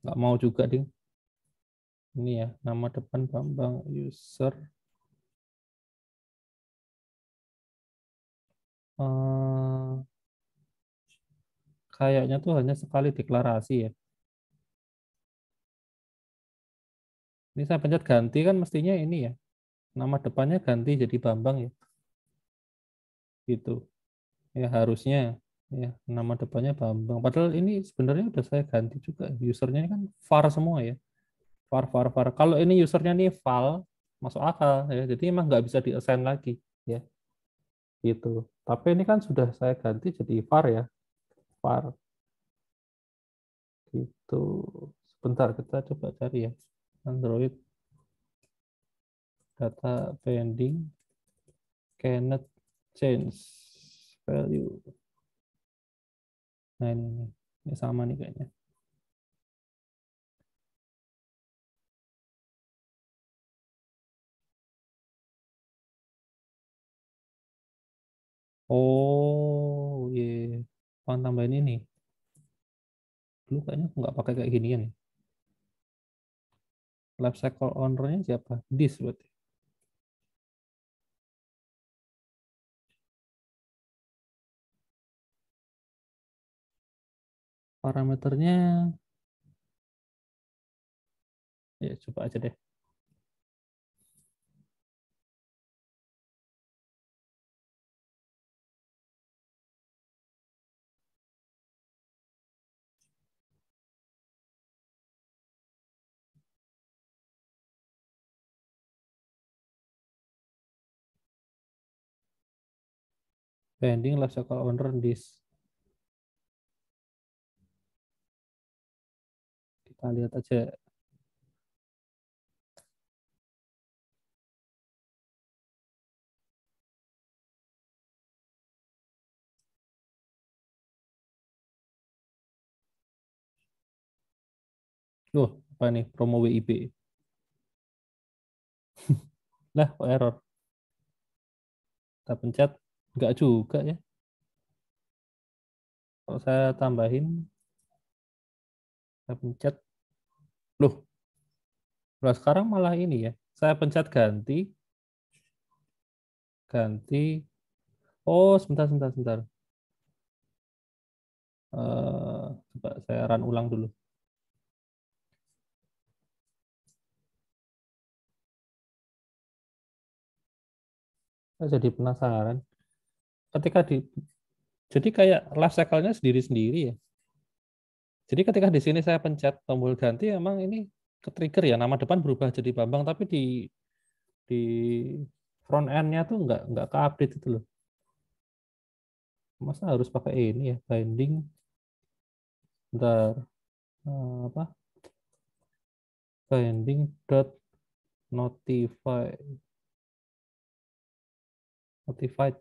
nggak mau juga ding. Ini ya nama depan Bambang user. Kayaknya tuh hanya sekali deklarasi ya. Ini saya pencet ganti kan mestinya ini ya. Nama depannya ganti jadi Bambang ya. Gitu. Ya harusnya ya nama depannya Bambang. Padahal ini sebenarnya udah saya ganti juga. Usernya kan var semua ya. Var. Kalau ini usernya nih val, masuk akal ya. Jadi emang nggak bisa di-assign lagi ya. Gitu. Tapi ini kan sudah saya ganti jadi var ya. Var. Gitu. Sebentar kita coba cari ya. Android data pending cannot change value. Nah ini sama nih kayaknya. Oh, iya. Yeah. Tambahin ini. Dulu kayaknya aku nggak pakai kayak ginian. Life cycle owner-nya siapa? This berarti. Parameternya, ya coba aja deh. Pending life cycle owner this. Kita lihat aja. Loh, apa nih? Promo WIB. Lah, kok error? Kita pencet. Enggak juga ya. Kalau saya tambahin, saya pencet. Loh, sekarang malah ini ya. Saya pencet ganti. Ganti. Oh, sebentar. Coba saya run ulang dulu. Saya jadi penasaran. Ketika jadi kayak life cycle-nya sendiri-sendiri ya. Jadi ketika di sini saya pencet tombol ganti, emang ini ke-trigger ya, nama depan berubah jadi Bambang, tapi di front end-nya tuh nggak ke-update itu loh. Masa harus pakai ini ya, binding, bentar, apa? Binding dot notify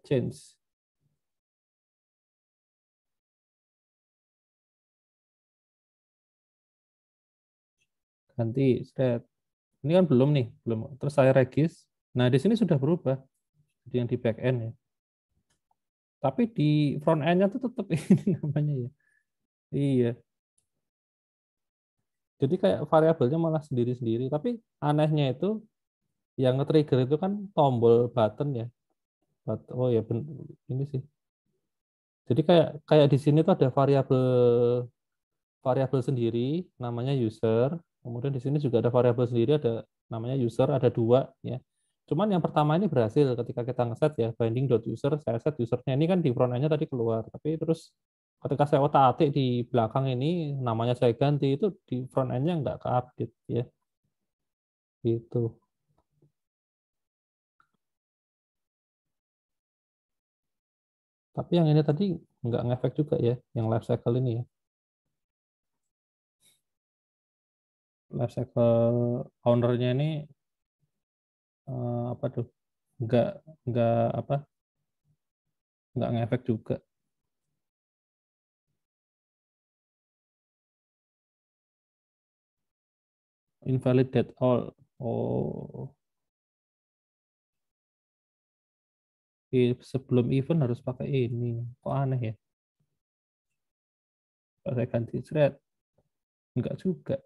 change. Ganti, set. Ini kan belum nih, belum. Terus saya regis. Nah, di sini sudah berubah. Jadi yang di back end ya. Tapi di front end-nya tuh tetap ini namanya ya. Iya. Jadi kayak variabelnya malah sendiri-sendiri. Tapi anehnya itu yang nge-trigger itu kan tombol button ya. Oh ya, ini sih. Jadi kayak kayak di sini tuh ada variabel variabel sendiri namanya user. Kemudian di sini juga ada variabel sendiri ada namanya user, ada dua ya. Cuman yang pertama ini berhasil ketika kita ngeset ya binding.user, saya set usernya ini kan di front end-nya tadi keluar. Tapi terus ketika saya otak-atik di belakang ini namanya saya ganti itu di front end-nya nggak ke-update ya. Gitu. Tapi yang ini tadi nggak ngefek juga ya, yang life cycle ini ya. Life cycle owner-nya ini apa tuh? Nggak nggak apa? Nggak ngefek juga. Invalidate all. Oh, sebelum event harus pakai ini. Kok aneh ya? Kalau saya ganti thread, nggak juga.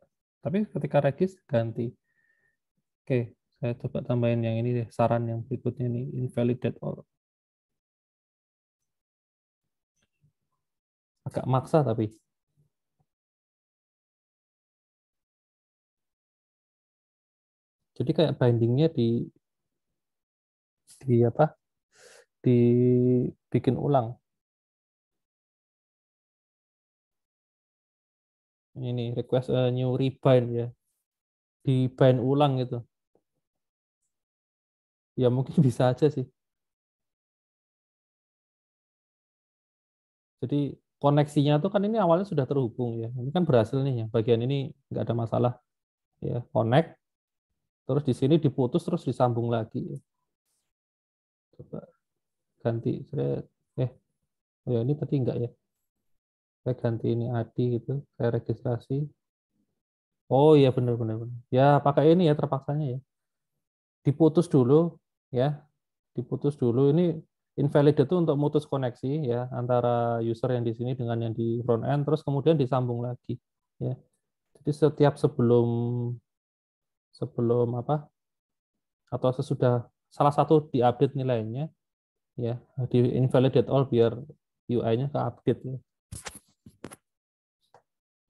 Tapi ketika regis ganti. Oke, saya coba tambahin yang ini deh. Saran yang berikutnya nih, invalidate all. Agak maksa tapi. Jadi kayak bindingnya di apa? Dibikin ulang. Ini request a new rebind ya. Dibind ulang gitu. Ya mungkin bisa aja sih. Jadi koneksinya tuh kan ini awalnya sudah terhubung ya. Ini kan berhasil nih ya. Bagian ini nggak ada masalah ya. Connect. Terus di sini diputus terus disambung lagi. Coba ganti. Ya ini tadi enggak ya. Saya ganti ini Adi gitu. Saya registrasi. Oh iya benar-benar. Ya pakai ini ya terpaksanya ya. Diputus dulu ya. Diputus dulu. Ini invalid itu untuk mutus koneksi ya antara user yang di sini dengan yang di front end. Terus kemudian disambung lagi ya. Jadi setiap sebelum sebelum apa atau sesudah salah satu diupdate nilainya ya di invalidate all biar UI-nya ke update ya.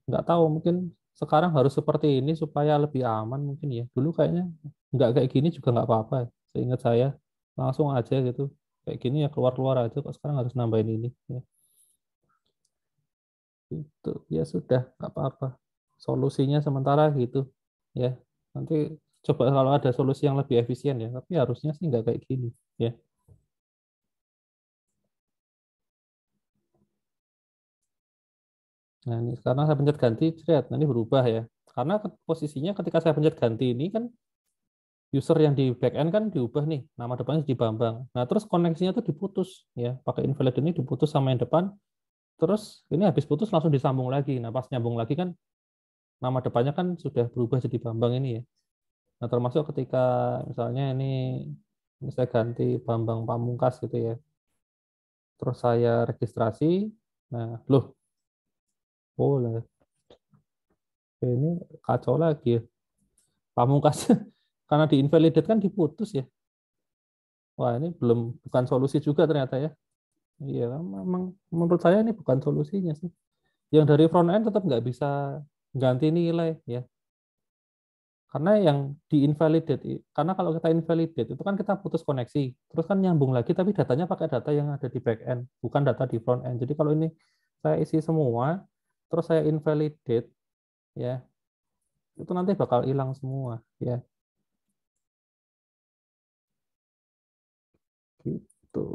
Nggak tahu mungkin sekarang harus seperti ini supaya lebih aman mungkin ya. Dulu kayaknya nggak kayak gini juga nggak apa-apa. Seingat saya langsung aja gitu. Kayak gini ya keluar-keluar aja kok sekarang harus nambahin ini ya. Itu ya sudah nggak apa-apa. Solusinya sementara gitu ya. Nanti coba kalau ada solusi yang lebih efisien ya. Tapi harusnya sih nggak kayak gini ya. Nah, ini sekarang saya pencet ganti, lihat, nah ini berubah ya. Karena posisinya ketika saya pencet ganti ini kan user yang di backend kan diubah nih, nama depannya di Bambang. Nah, terus koneksinya tuh diputus ya, pakai invalid ini diputus sama yang depan. Terus ini habis putus langsung disambung lagi. Nah, pas nyambung lagi kan nama depannya kan sudah berubah jadi Bambang ini ya. Nah, termasuk ketika misalnya ini saya ganti Bambang Pamungkas gitu ya. Terus saya registrasi. Nah, loh, oh lah, ini kacau lagi ya. Pamungkas karena di invalidate kan diputus ya. Wah, ini bukan solusi juga ternyata ya. Iya, memang menurut saya ini bukan solusinya sih. Yang dari front end tetap nggak bisa ganti nilai ya. Karena yang di invalidate, karena kalau kita invalidate itu kan kita putus koneksi, terus kan nyambung lagi tapi datanya pakai data yang ada di back end, bukan data di front end. Jadi kalau ini saya isi semua, terus saya invalidate ya, itu nanti bakal hilang semua ya. Gitu.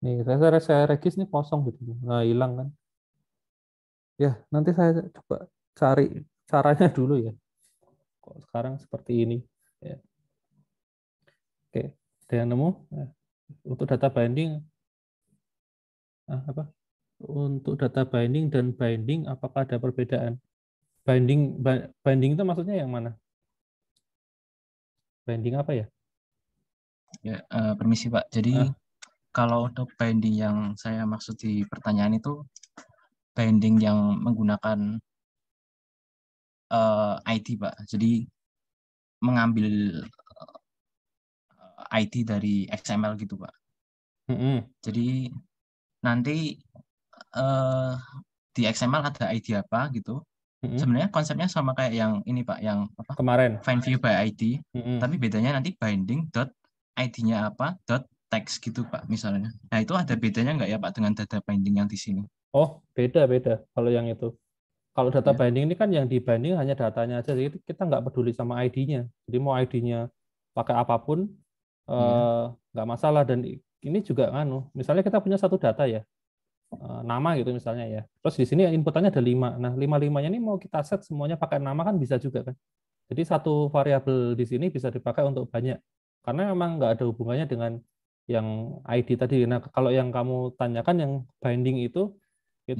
Nih, saya regis nih kosong gitu. Nah, hilang kan. Ya, nanti saya coba cari caranya dulu ya. Kok sekarang seperti ini. Ya. Oke, ada yang nemu? Nah, untuk data binding, apa? Untuk data binding dan binding, apakah ada perbedaan? Binding itu maksudnya yang mana? Binding apa ya? Ya, permisi Pak. Jadi kalau untuk binding yang saya maksud di pertanyaan itu binding yang menggunakan ID Pak. Jadi mengambil ID dari XML gitu Pak. Jadi nanti di XML ada ID apa gitu. Sebenarnya konsepnya sama kayak yang ini Pak, yang apa? Kemarin. Find view by ID. Tapi bedanya nanti binding dot ID-nya apa dot text gitu Pak misalnya. Nah itu ada bedanya nggak ya Pak dengan data binding yang di sini? Oh beda kalau yang itu. Kalau data binding ini kan yang di binding hanya datanya aja, jadi kita nggak peduli sama ID-nya. Jadi mau ID-nya pakai apapun nggak masalah. Dan ini juga misalnya kita punya satu data ya, nama gitu misalnya ya. Terus di sini inputannya ada 5. Nah 5-5-nya ini mau kita set semuanya pakai nama kan bisa juga kan. Jadi satu variabel di sini bisa dipakai untuk banyak. Karena memang nggak ada hubungannya dengan yang ID tadi. Nah kalau yang kamu tanyakan yang binding itu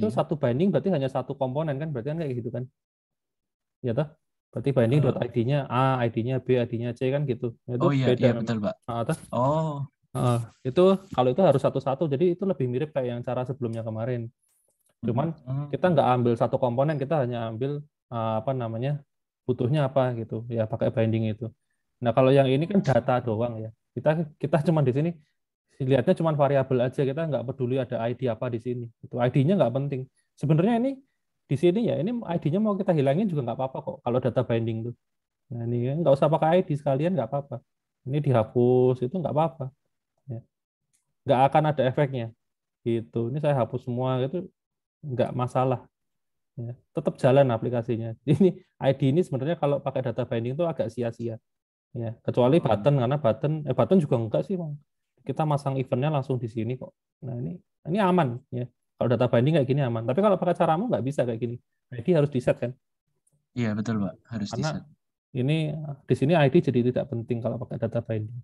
satu binding berarti hanya satu komponen kan, berarti kan kayak gitu kan ya toh, berarti binding dot ID-nya A, ID-nya B, ID-nya C kan gitu. Itu iya, beda iya betul Pak. itu kalau itu harus satu-satu, jadi itu lebih mirip kayak yang cara sebelumnya kemarin, cuman kita nggak ambil satu komponen, kita hanya ambil butuhnya apa gitu ya, pakai binding itu. Nah kalau yang ini kan data doang ya, kita cuma di sini lihatnya cuma variabel aja, kita nggak peduli ada ID apa di sini. Itu ID-nya nggak penting. Sebenarnya ini di sini ya, ini ID-nya mau kita hilangin juga nggak apa-apa kok kalau data binding tuh. Nah ini nggak usah pakai ID sekalian nggak apa-apa. Ini dihapus itu nggak apa-apa. Ya. Nggak akan ada efeknya. Gitu. Ini saya hapus semua gitu nggak masalah. Ya. Tetap jalan aplikasinya. Ini ID ini sebenarnya kalau pakai data binding itu agak sia-sia. Ya, kecuali button karena button juga enggak sih, Bang. Kita masang eventnya langsung di sini kok. Nah, ini aman ya. Kalau data binding kayak gini aman. Tapi kalau pakai caramu nggak bisa kayak gini. ID harus di set kan? Iya betul Pak, harus di Karena set. ini di sini ID jadi tidak penting kalau pakai data binding.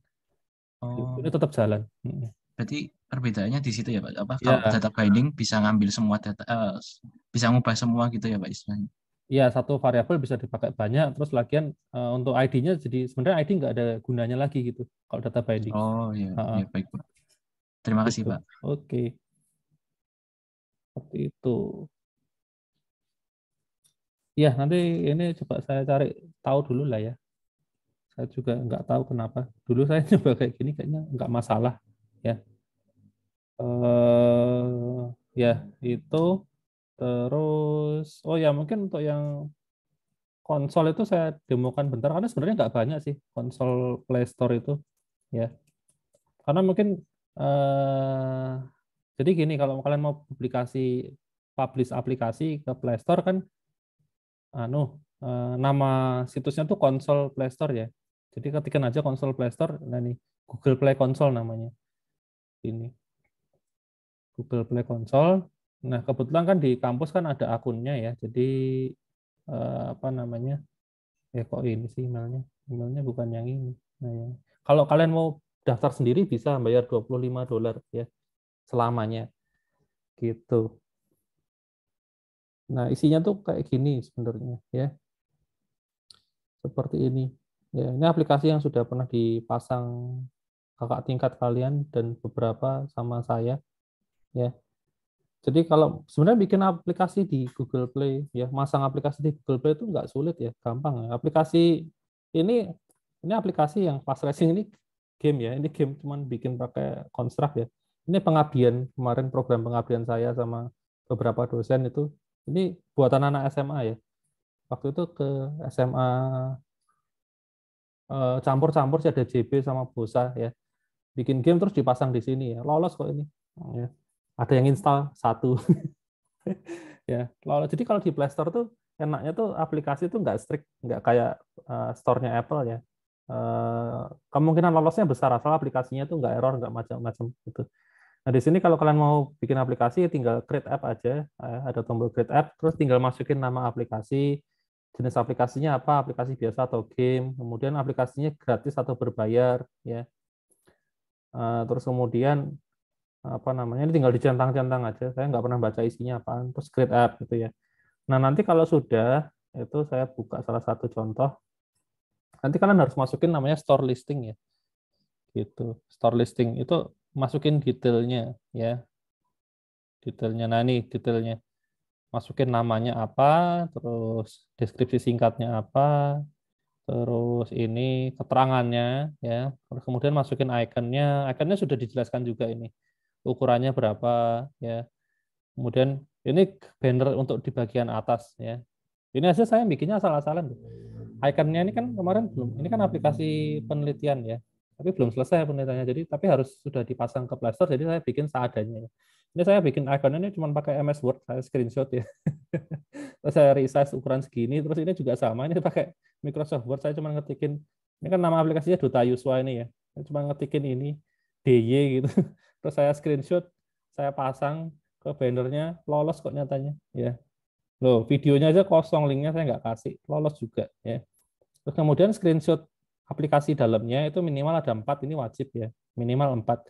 Oh, Ini tetap jalan. berarti perbedaannya di situ ya Pak. Apa Ya, kalau data binding bisa ngambil semua data, bisa ngubah semua gitu ya Pak istilahnya. ya satu variabel bisa dipakai banyak. Terus lagian untuk ID-nya jadi sebenarnya ID nggak ada gunanya lagi gitu kalau data binding. Oh iya, iya baik Pak. Terima kasih Gitu. Pak. Oke, seperti itu. Ya, nanti ini coba saya cari tahu dulu lah ya. Saya juga nggak tahu kenapa. Dulu saya coba kayak gini kayaknya nggak masalah. Ya, ya itu. Terus, oh ya mungkin untuk yang konsol itu saya demokan bentar karena sebenarnya nggak banyak sih konsol Play Store itu. Ya, karena mungkin jadi gini kalau kalian mau publish aplikasi ke Play Store kan nama situsnya tuh konsol Play Store ya. Jadi ketikan aja konsol Play Store, nah nih Google Play Console namanya. Ini Google Play Console. Nah, kebetulan kan di kampus kan ada akunnya ya. Jadi apa namanya? Kok ini sih emailnya? Emailnya bukan yang ini. Nah, kalau kalian mau daftar sendiri bisa bayar $25 ya selamanya. Gitu. Nah, isinya tuh kayak gini sebenarnya ya. Seperti ini. Ya, ini aplikasi yang sudah pernah dipasang kakak tingkat kalian dan beberapa sama saya. Ya, jadi kalau sebenarnya bikin aplikasi di Google Play, ya masang aplikasi di Google Play itu nggak sulit ya, gampang ya. Aplikasi ini aplikasi yang Fast Racing ini game ya, ini game cuman bikin pakai Construct ya. Ini pengabdian kemarin program pengabdian saya sama beberapa dosen itu, ini buatan anak SMA ya. Waktu itu ke SMA campur-campur sih ada JB sama Bosa ya. Bikin game terus dipasang di sini ya, lolos kok ini. Ya. Ada yang install satu. Ya, jadi kalau di Play Store tuh enaknya tuh aplikasi tuh nggak strict, nggak kayak store-nya Apple ya. Kemungkinan lolosnya besar asal aplikasinya tuh nggak error, nggak macam-macam gitu. Nah, di sini kalau kalian mau bikin aplikasi tinggal create app aja, ada tombol create app, terus tinggal masukin nama aplikasi, jenis aplikasinya apa, aplikasi biasa atau game, kemudian aplikasinya gratis atau berbayar ya. Terus kemudian apa namanya ini tinggal dicentang-centang aja. Saya nggak pernah baca isinya apaan. Terus create app gitu ya. Nah nanti kalau sudah itu saya buka salah satu contoh. Nanti kalian harus masukin namanya store listing ya. Gitu. Store listing itu masukin detailnya ya. Detailnya. Nah ini detailnya. Masukin namanya apa, terus deskripsi singkatnya apa, terus ini keterangannya ya. Terus kemudian masukin ikonnya. Ikonnya sudah dijelaskan juga ini. Ukurannya berapa ya. Kemudian ini banner untuk di bagian atas ya. Ini aja saya bikinnya asal-asalan. Ikonnya ini kan kemarin belum, ini kan aplikasi penelitian ya. Tapi belum selesai penelitiannya. Jadi tapi harus sudah dipasang ke Play Store. Jadi saya bikin seadanya. Ini saya bikin ikonnya ini cuma pakai MS Word, saya screenshot ya. Terus saya resize ukuran segini. Terus ini juga sama. Ini pakai Microsoft Word. Saya cuma ngetikin. Ini kan nama aplikasinya Dota Yuswa ini ya. Saya cuma ngetikin ini DY gitu. Terus saya screenshot, saya pasang ke bannernya, lolos kok nyatanya ya. Loh, videonya aja kosong, linknya saya nggak kasih, lolos juga ya. Terus kemudian screenshot aplikasi dalamnya itu minimal ada 4, ini wajib ya, minimal 4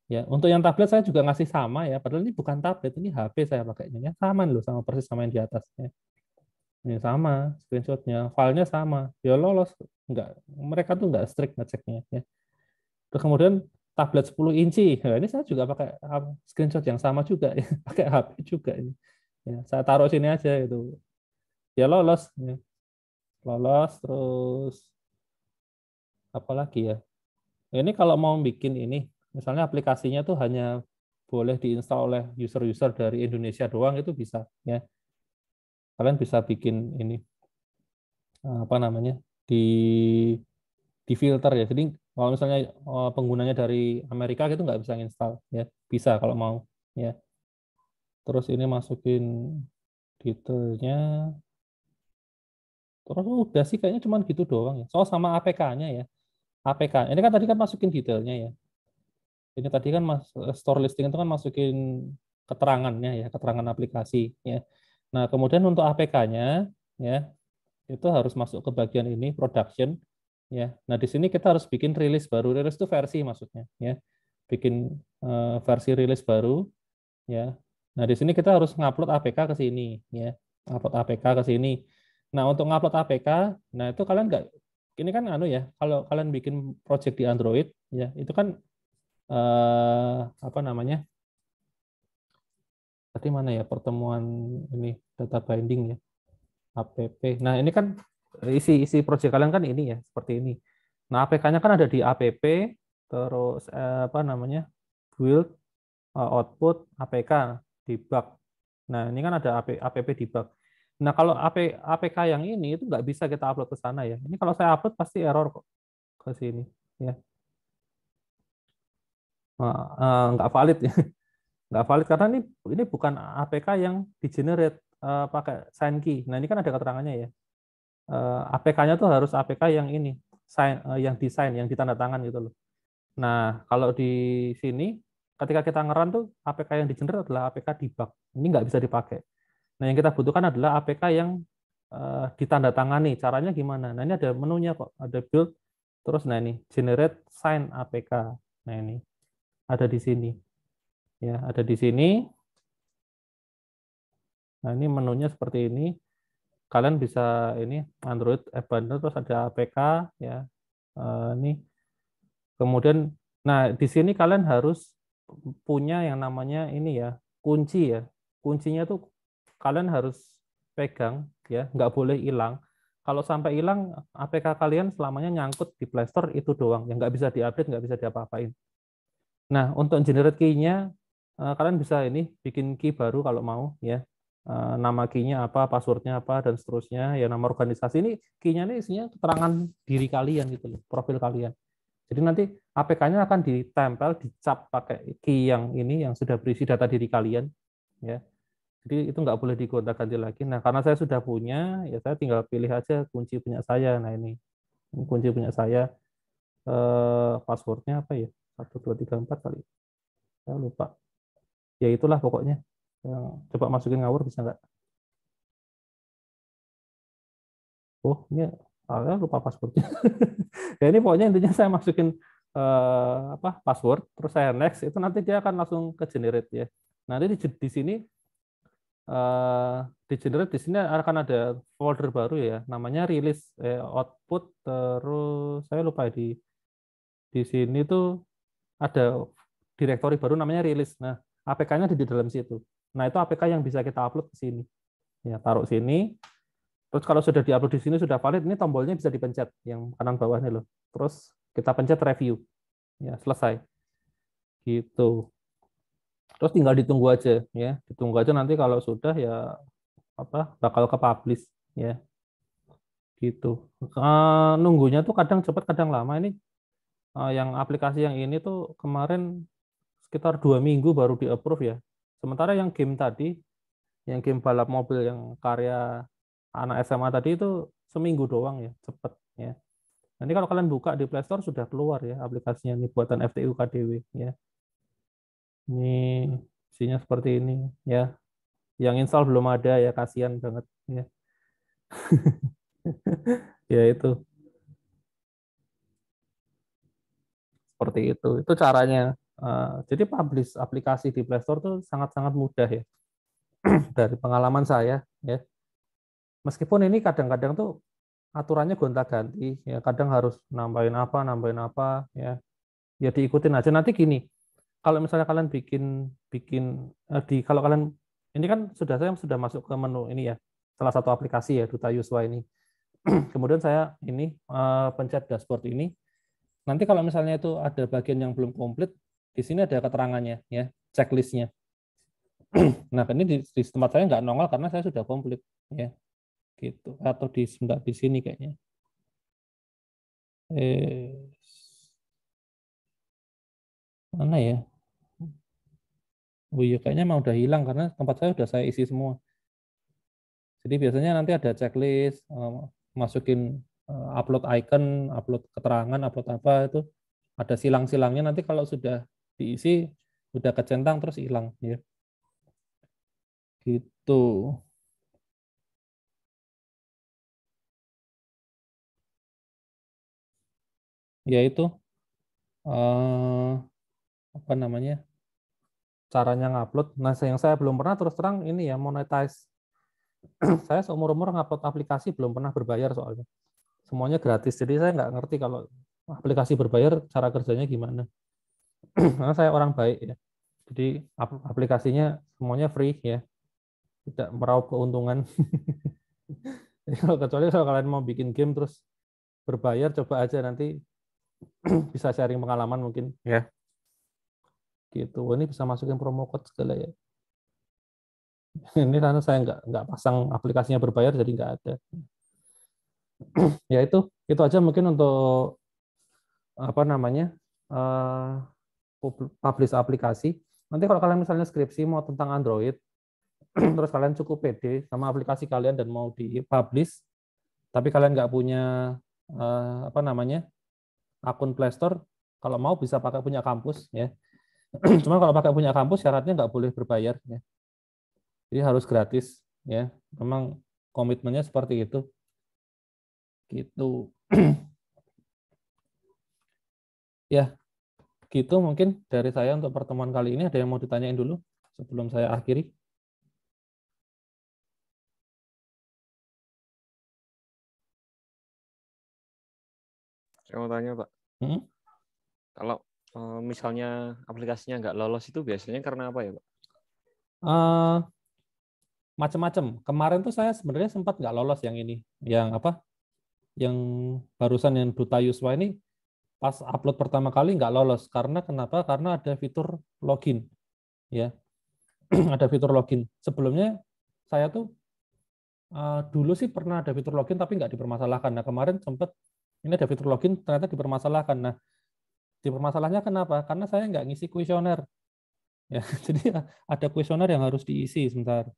ya. Untuk yang tablet saya juga ngasih sama ya, padahal ini bukan tablet, ini HP saya pakainya ya, sama loh, sama persis sama yang di atas ya. Ini sama screenshotnya, filenya sama, ya lolos. Enggak, mereka tuh nggak strict ngeceknya ya. Terus kemudian tablet 10 inci. Nah, ini saya juga pakai screenshot yang sama juga ya, pakai HP juga ini. Ya, saya taruh sini aja itu. Ya lolos ya. Lolos terus apa lagi ya? Ini kalau mau bikin ini, misalnya aplikasinya tuh hanya boleh diinstal oleh user-user dari Indonesia doang itu bisa ya. Kalian bisa bikin ini apa namanya? di filter ya. Jadi kalau misalnya penggunanya dari Amerika gitu nggak bisa install ya, bisa kalau mau ya. Terus ini masukin detailnya. Terus udah sih kayaknya cuman gitu doang ya. Soal sama APK-nya ya. APK. Ini kan tadi kan masukin detailnya ya. Ini tadi kan store listing itu kan masukin keterangannya ya, keterangan aplikasi ya. Nah, kemudian untuk APK-nya ya, itu harus masuk ke bagian ini production ya. Nah, di sini kita harus bikin rilis baru. Rilis itu versi maksudnya ya. Bikin versi rilis baru ya. Nah, di sini kita harus ngupload APK ke sini ya. Upload APK ke sini. Nah, untuk ngupload APK, nah itu kalian nggak, ini kan anu ya, kalau kalian bikin project di Android ya, itu kan apa namanya? Tadi mana ya pertemuan ini data binding ya, app. Nah, ini kan isi project kalian kan ini ya, seperti ini. Nah, APK-nya kan ada di app, terus apa namanya? Build, output, APK, debug. Nah, ini kan ada app debug. Nah, kalau APK yang ini itu nggak bisa kita upload ke sana ya. Ini kalau saya upload pasti error kok ke sini ya. Nggak valid ya. Nggak valid karena ini bukan APK yang di-generate pakai sign key. Nah, ini kan ada keterangannya ya. APK-nya tuh harus APK yang ini, yang desain, yang ditandatangan gitu loh. Nah, kalau di sini ketika kita nge-run tuh APK yang di-generate adalah APK debug. Ini nggak bisa dipakai. Nah, yang kita butuhkan adalah APK yang ditandatangani. Caranya gimana? Nah, ini ada menunya kok. Ada build, terus nah ini generate sign APK. Nah, ini ada di sini. Ya, ada di sini. Nah, ini menunya seperti ini. Kalian bisa ini Android App Bundle, terus ada APK ya. Ini kemudian, nah di sini kalian harus punya yang namanya ini ya, kunci ya. Kuncinya tuh kalian harus pegang ya, nggak boleh hilang. Kalau sampai hilang, APK kalian selamanya nyangkut di Play Store itu doang, yang nggak bisa diupdate, nggak bisa diapa-apain. Nah, untuk generate key-nya, kalian bisa ini bikin key baru kalau mau ya. Nama key-nya apa, password-nya apa, dan seterusnya. Ya, nama organisasi ini key-nya ini isinya keterangan diri kalian gitu loh, profil kalian. Jadi nanti APK-nya akan ditempel, dicap pakai key yang ini yang sudah berisi data diri kalian ya. Jadi itu nggak boleh digonta-ganti lagi. Nah, karena saya sudah punya, ya saya tinggal pilih aja kunci punya saya. Nah, ini kunci punya saya. Passwordnya apa ya? 1234 kali. Saya lupa. Ya itulah pokoknya. Coba masukin ngawur bisa nggak? Oh, ini saya lupa passwordnya. Ya ini pokoknya intinya saya masukin apa password, terus saya next, itu nanti dia akan langsung ke generate ya. Nanti di sini di generate di sini akan ada folder baru ya, namanya release output, terus saya lupa di sini tuh ada direktori baru namanya release. Nah, APK-nya di dalam situ. Nah, itu APK yang bisa kita upload ke sini. Ya, taruh sini. Terus kalau sudah diupload di sini sudah valid, ini tombolnya bisa dipencet yang kanan bawah nih loh. Terus kita pencet review. Ya, selesai. Gitu. Terus tinggal ditunggu aja ya. Ditunggu aja nanti kalau sudah ya apa bakal ke publish ya. Gitu. Nunggunya tuh kadang cepat, kadang lama. Ini yang aplikasi yang ini tuh kemarin sekitar 2 minggu baru di-approve ya. Sementara yang game tadi, yang game balap mobil yang karya anak SMA tadi itu seminggu doang ya, cepet ya. Nanti kalau kalian buka di Play Store sudah keluar ya aplikasinya ini buatan FTU KDW ya. Ini isinya seperti ini ya. Yang install belum ada ya, kasihan banget ya. Ya itu. Seperti itu. Itu caranya. Jadi publish aplikasi di Play Store tuh sangat-sangat mudah ya. Dari pengalaman saya ya. Meskipun ini kadang-kadang tuh aturannya gonta-ganti ya, kadang harus nambahin apa ya. Ya diikutin aja. Nanti gini, kalau misalnya kalian bikin kalau kalian ini kan saya sudah masuk ke menu ini ya, salah satu aplikasi ya, Duta Yuswa ini. Kemudian saya ini pencet dashboard ini. Nanti kalau misalnya itu ada bagian yang belum komplit, di sini ada keterangannya ya, checklistnya. Nah, ini di tempat saya nggak nongol karena saya sudah komplit ya. Gitu. Atau di sini kayaknya. Mana ya? Oh iya, kayaknya emang udah hilang karena tempat saya udah saya isi semua. Jadi biasanya nanti ada checklist, masukin upload icon, upload keterangan, upload apa itu ada silang-silangnya. Nanti kalau sudah diisi, udah kecentang terus hilang ya. Gitu. Ya itu apa namanya? Caranya ngupload. Nah, yang saya belum pernah terus terang ini ya monetize. Saya seumur-umur ngupload aplikasi belum pernah berbayar soalnya. Semuanya gratis. Jadi saya nggak ngerti kalau aplikasi berbayar cara kerjanya gimana. Karena saya orang baik ya. Jadi aplikasinya semuanya free ya. Tidak meraup keuntungan. Jadi kecuali kalau kalian mau bikin game terus berbayar, coba aja nanti bisa sharing pengalaman mungkin ya. Gitu. Ini bisa masukin promo code segala ya. Ini karena saya nggak pasang aplikasinya berbayar jadi nggak ada. Ya itu aja mungkin untuk apa namanya publish aplikasi. Nanti kalau kalian misalnya skripsi mau tentang Android, terus kalian cukup pede sama aplikasi kalian dan mau di-publish, tapi kalian nggak punya apa namanya akun Play Store, kalau mau bisa pakai punya kampus ya. Cuma kalau pakai punya kampus syaratnya nggak boleh berbayar ya. Jadi harus gratis ya. Memang komitmennya seperti itu. Gitu. Ya, gitu mungkin dari saya untuk pertemuan kali ini. Ada yang mau ditanyain dulu sebelum saya akhiri? Saya mau tanya, Pak. Kalau misalnya aplikasinya nggak lolos itu biasanya karena apa ya, Pak? Macam-macam. Kemarin tuh saya sebenarnya sempat nggak lolos yang ini. Yang apa? Yang barusan yang Duta Yuswa ini pas upload pertama kali nggak lolos. Karena kenapa? Karena ada fitur login. Ya, ada fitur login. Sebelumnya saya tuh dulu sih pernah ada fitur login tapi nggak dipermasalahkan. Nah kemarin sempat ini ada fitur login ternyata dipermasalahkan. Nah dipermasalahnya kenapa? Karena saya nggak ngisi kuesioner. Ya, jadi ada kuesioner yang harus diisi sebentar.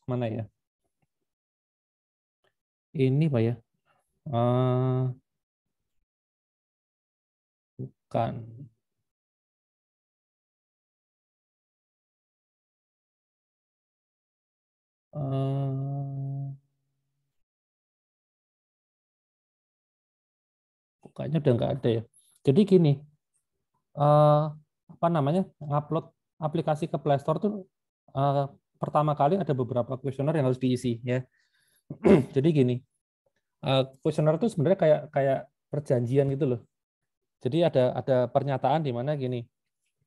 Mana ya? Ini Pak ya. Bukan. Kayaknya udah nggak ada ya. Jadi gini, apa namanya, ngupload aplikasi ke Play Store tuh pertama kali ada beberapa kuesioner yang harus diisi ya. Jadi gini, kuesioner itu sebenarnya kayak perjanjian gitu loh. Jadi ada pernyataan di mana gini,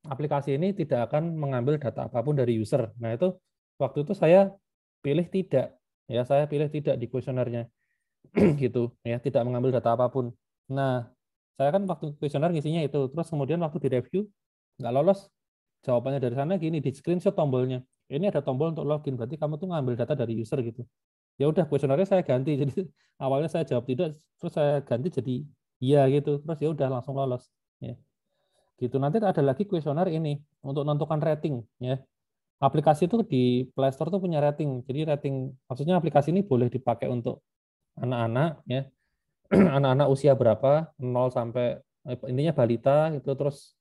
aplikasi ini tidak akan mengambil data apapun dari user. Nah itu waktu itu saya pilih tidak, ya saya pilih tidak di kuesionernya, gitu ya, tidak mengambil data apapun. Nah saya kan waktu kuesioner ngisinya itu, terus kemudian waktu di review nggak lolos, jawabannya dari sana gini, di screenshot tombolnya, ini ada tombol untuk login, berarti kamu tuh ngambil data dari user gitu. Ya udah kuesionernya saya ganti, jadi awalnya saya jawab tidak, terus saya ganti jadi iya gitu, terus ya udah langsung lolos ya. Gitu. Nanti ada lagi kuesioner ini untuk menentukan rating ya. Aplikasi itu di Play Store tuh punya rating. Jadi rating maksudnya aplikasi ini boleh dipakai untuk anak-anak ya. Anak-anak usia berapa? 0 sampai intinya balita itu, terus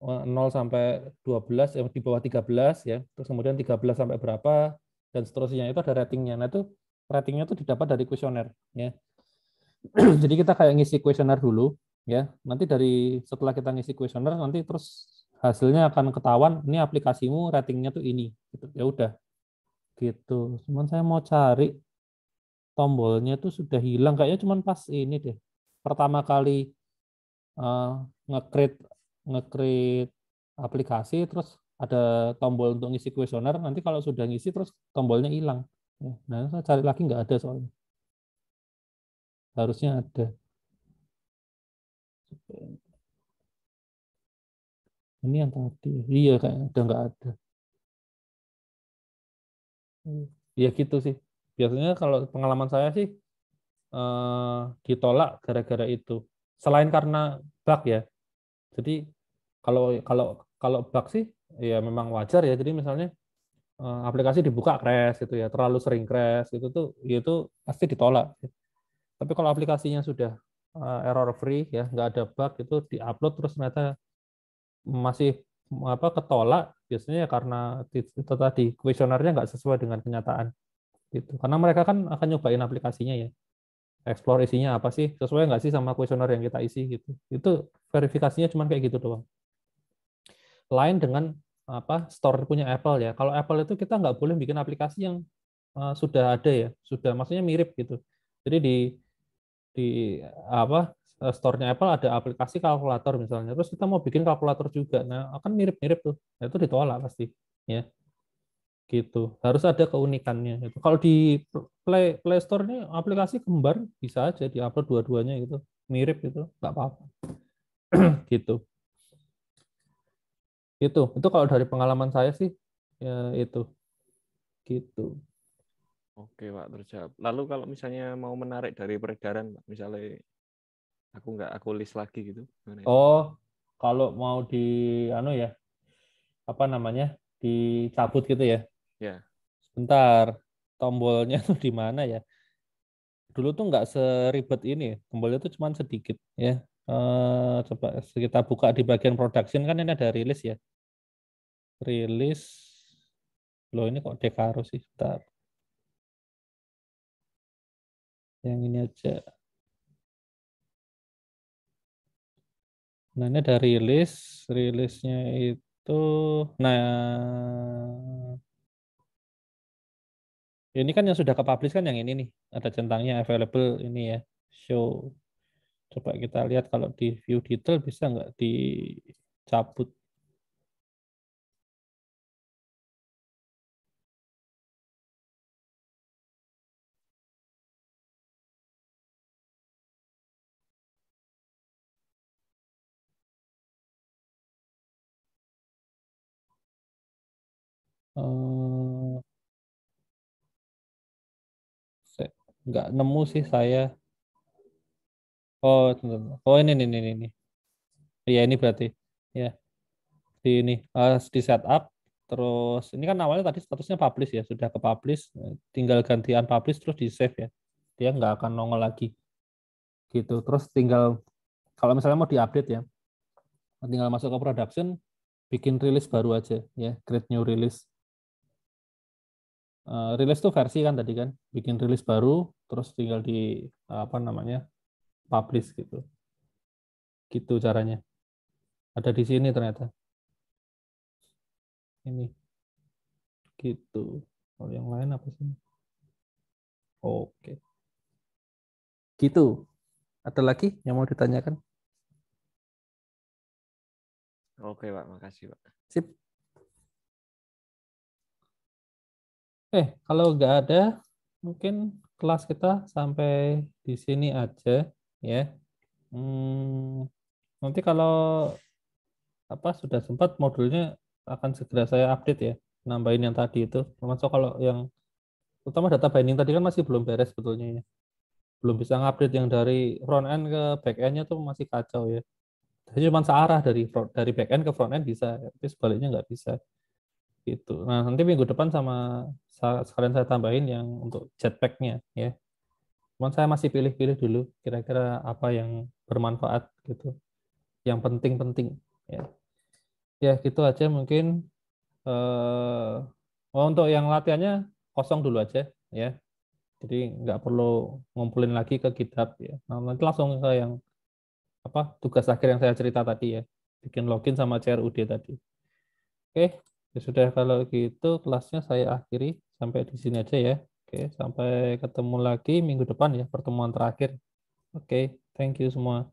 0 sampai 12 di bawah 13 ya. Terus kemudian 13 sampai berapa dan seterusnya itu ada ratingnya. Nah, itu ratingnya itu didapat dari kuesioner ya. Jadi kita kayak ngisi kuesioner dulu ya. Nanti dari setelah kita ngisi kuesioner nanti terus hasilnya akan ketahuan ini aplikasimu ratingnya tuh ini gitu. Ya udah gitu. Cuman saya mau cari tombolnya tuh sudah hilang kayaknya, cuman pas ini deh. Pertama kali uh, nge-create nge-create aplikasi terus ada tombol untuk ngisi kuesioner, nanti kalau sudah ngisi terus tombolnya hilang. Nah, saya cari lagi nggak ada soalnya. Harusnya ada. Ini yang tadi. Iya kayaknya udah nggak ada. Ya gitu sih. Biasanya kalau pengalaman saya sih ditolak gara-gara itu. Selain karena bug ya. Jadi kalau bug sih ya memang wajar ya. Jadi misalnya aplikasi dibuka crash gitu ya, terlalu sering crash itu pasti ditolak. Tapi kalau aplikasinya sudah error free ya, nggak ada bug, itu diupload terus ternyata masih ketolak, biasanya ya karena itu tadi kuesionernya nggak sesuai dengan kenyataan gitu. Karena mereka kan akan nyobain aplikasinya ya, explore isinya apa sih, sesuai nggak sih sama kuesioner yang kita isi gitu. Itu verifikasinya cuma kayak gitu doang. Lain dengan store punya Apple ya. Kalau Apple itu kita nggak boleh bikin aplikasi yang sudah ada ya, sudah maksudnya mirip gitu. Jadi di store-nya Apple ada aplikasi kalkulator misalnya, terus kita mau bikin kalkulator juga, nah akan mirip-mirip tuh, nah, itu ditolak pasti ya, gitu. Harus ada keunikannya gitu. Kalau di Play Store ini aplikasi kembar bisa aja diupload dua-duanya gitu, mirip gitu, nggak apa-apa. Gitu. Itu kalau dari pengalaman saya sih ya itu gitu. Oke Pak, terjawab. Lalu kalau misalnya mau menarik dari peredaran, Pak, misalnya aku list lagi gitu. Oh, kalau mau dicabut gitu ya? Ya. Sebentar, tombolnya tuh di mana ya? Dulu tuh nggak seribet ini, tombolnya tuh cuma sedikit ya. Coba kita buka di bagian production, kan ini ada rilis ya. Rilis, loh ini kok Dekaro sih, bentar. Yang ini aja. Nah ini ada rilisnya itu, nah ini kan yang sudah ke-publish kan yang ini nih, ada centangnya available ini ya, show. Coba kita lihat kalau di view detail bisa nggak dicabut. Nggak nemu sih saya. Oh ini. Ya ini berarti ya ini di setup. Terus ini kan awalnya tadi statusnya publish ya, sudah ke publish, tinggal gantian publish terus di save ya. Dia nggak akan nongol lagi gitu. Terus tinggal kalau misalnya mau diupdate ya, tinggal masuk ke production, bikin rilis baru aja ya, create new release. Rilis tuh versi kan tadi kan, bikin rilis baru, terus tinggal di publish gitu. Gitu caranya. Ada di sini ternyata. Ini. Gitu. Kalau yang lain apa sih? Oke. Gitu. Ada lagi yang mau ditanyakan? Oke Pak, makasih Pak. Sip. Kalau nggak ada, mungkin kelas kita sampai di sini aja ya. Nanti kalau sudah sempat modulnya akan segera saya update ya, nambahin yang tadi itu. Termasuk kalau yang terutama data binding tadi kan masih belum beres sebetulnya ya. Belum bisa ngupdate yang dari front end ke back end-nya tuh masih kacau ya. Jadi cuma searah dari back end ke front end bisa, tapi sebaliknya nggak bisa. Gitu. Nah, nanti minggu depan sekalian saya tambahin yang untuk jetpack-nya ya. Cuman saya masih pilih-pilih dulu kira-kira apa yang bermanfaat gitu. Yang penting-penting ya. Ya, gitu aja mungkin untuk yang latihannya kosong dulu aja ya. Jadi nggak perlu ngumpulin lagi ke GitHub ya. Nah, nanti langsung ke yang tugas akhir yang saya cerita tadi ya. Bikin login sama CRUD tadi. Oke, ya sudah kalau gitu kelasnya saya akhiri sampai di sini aja ya. Oke, sampai ketemu lagi minggu depan ya, pertemuan terakhir. Oke, thank you semua.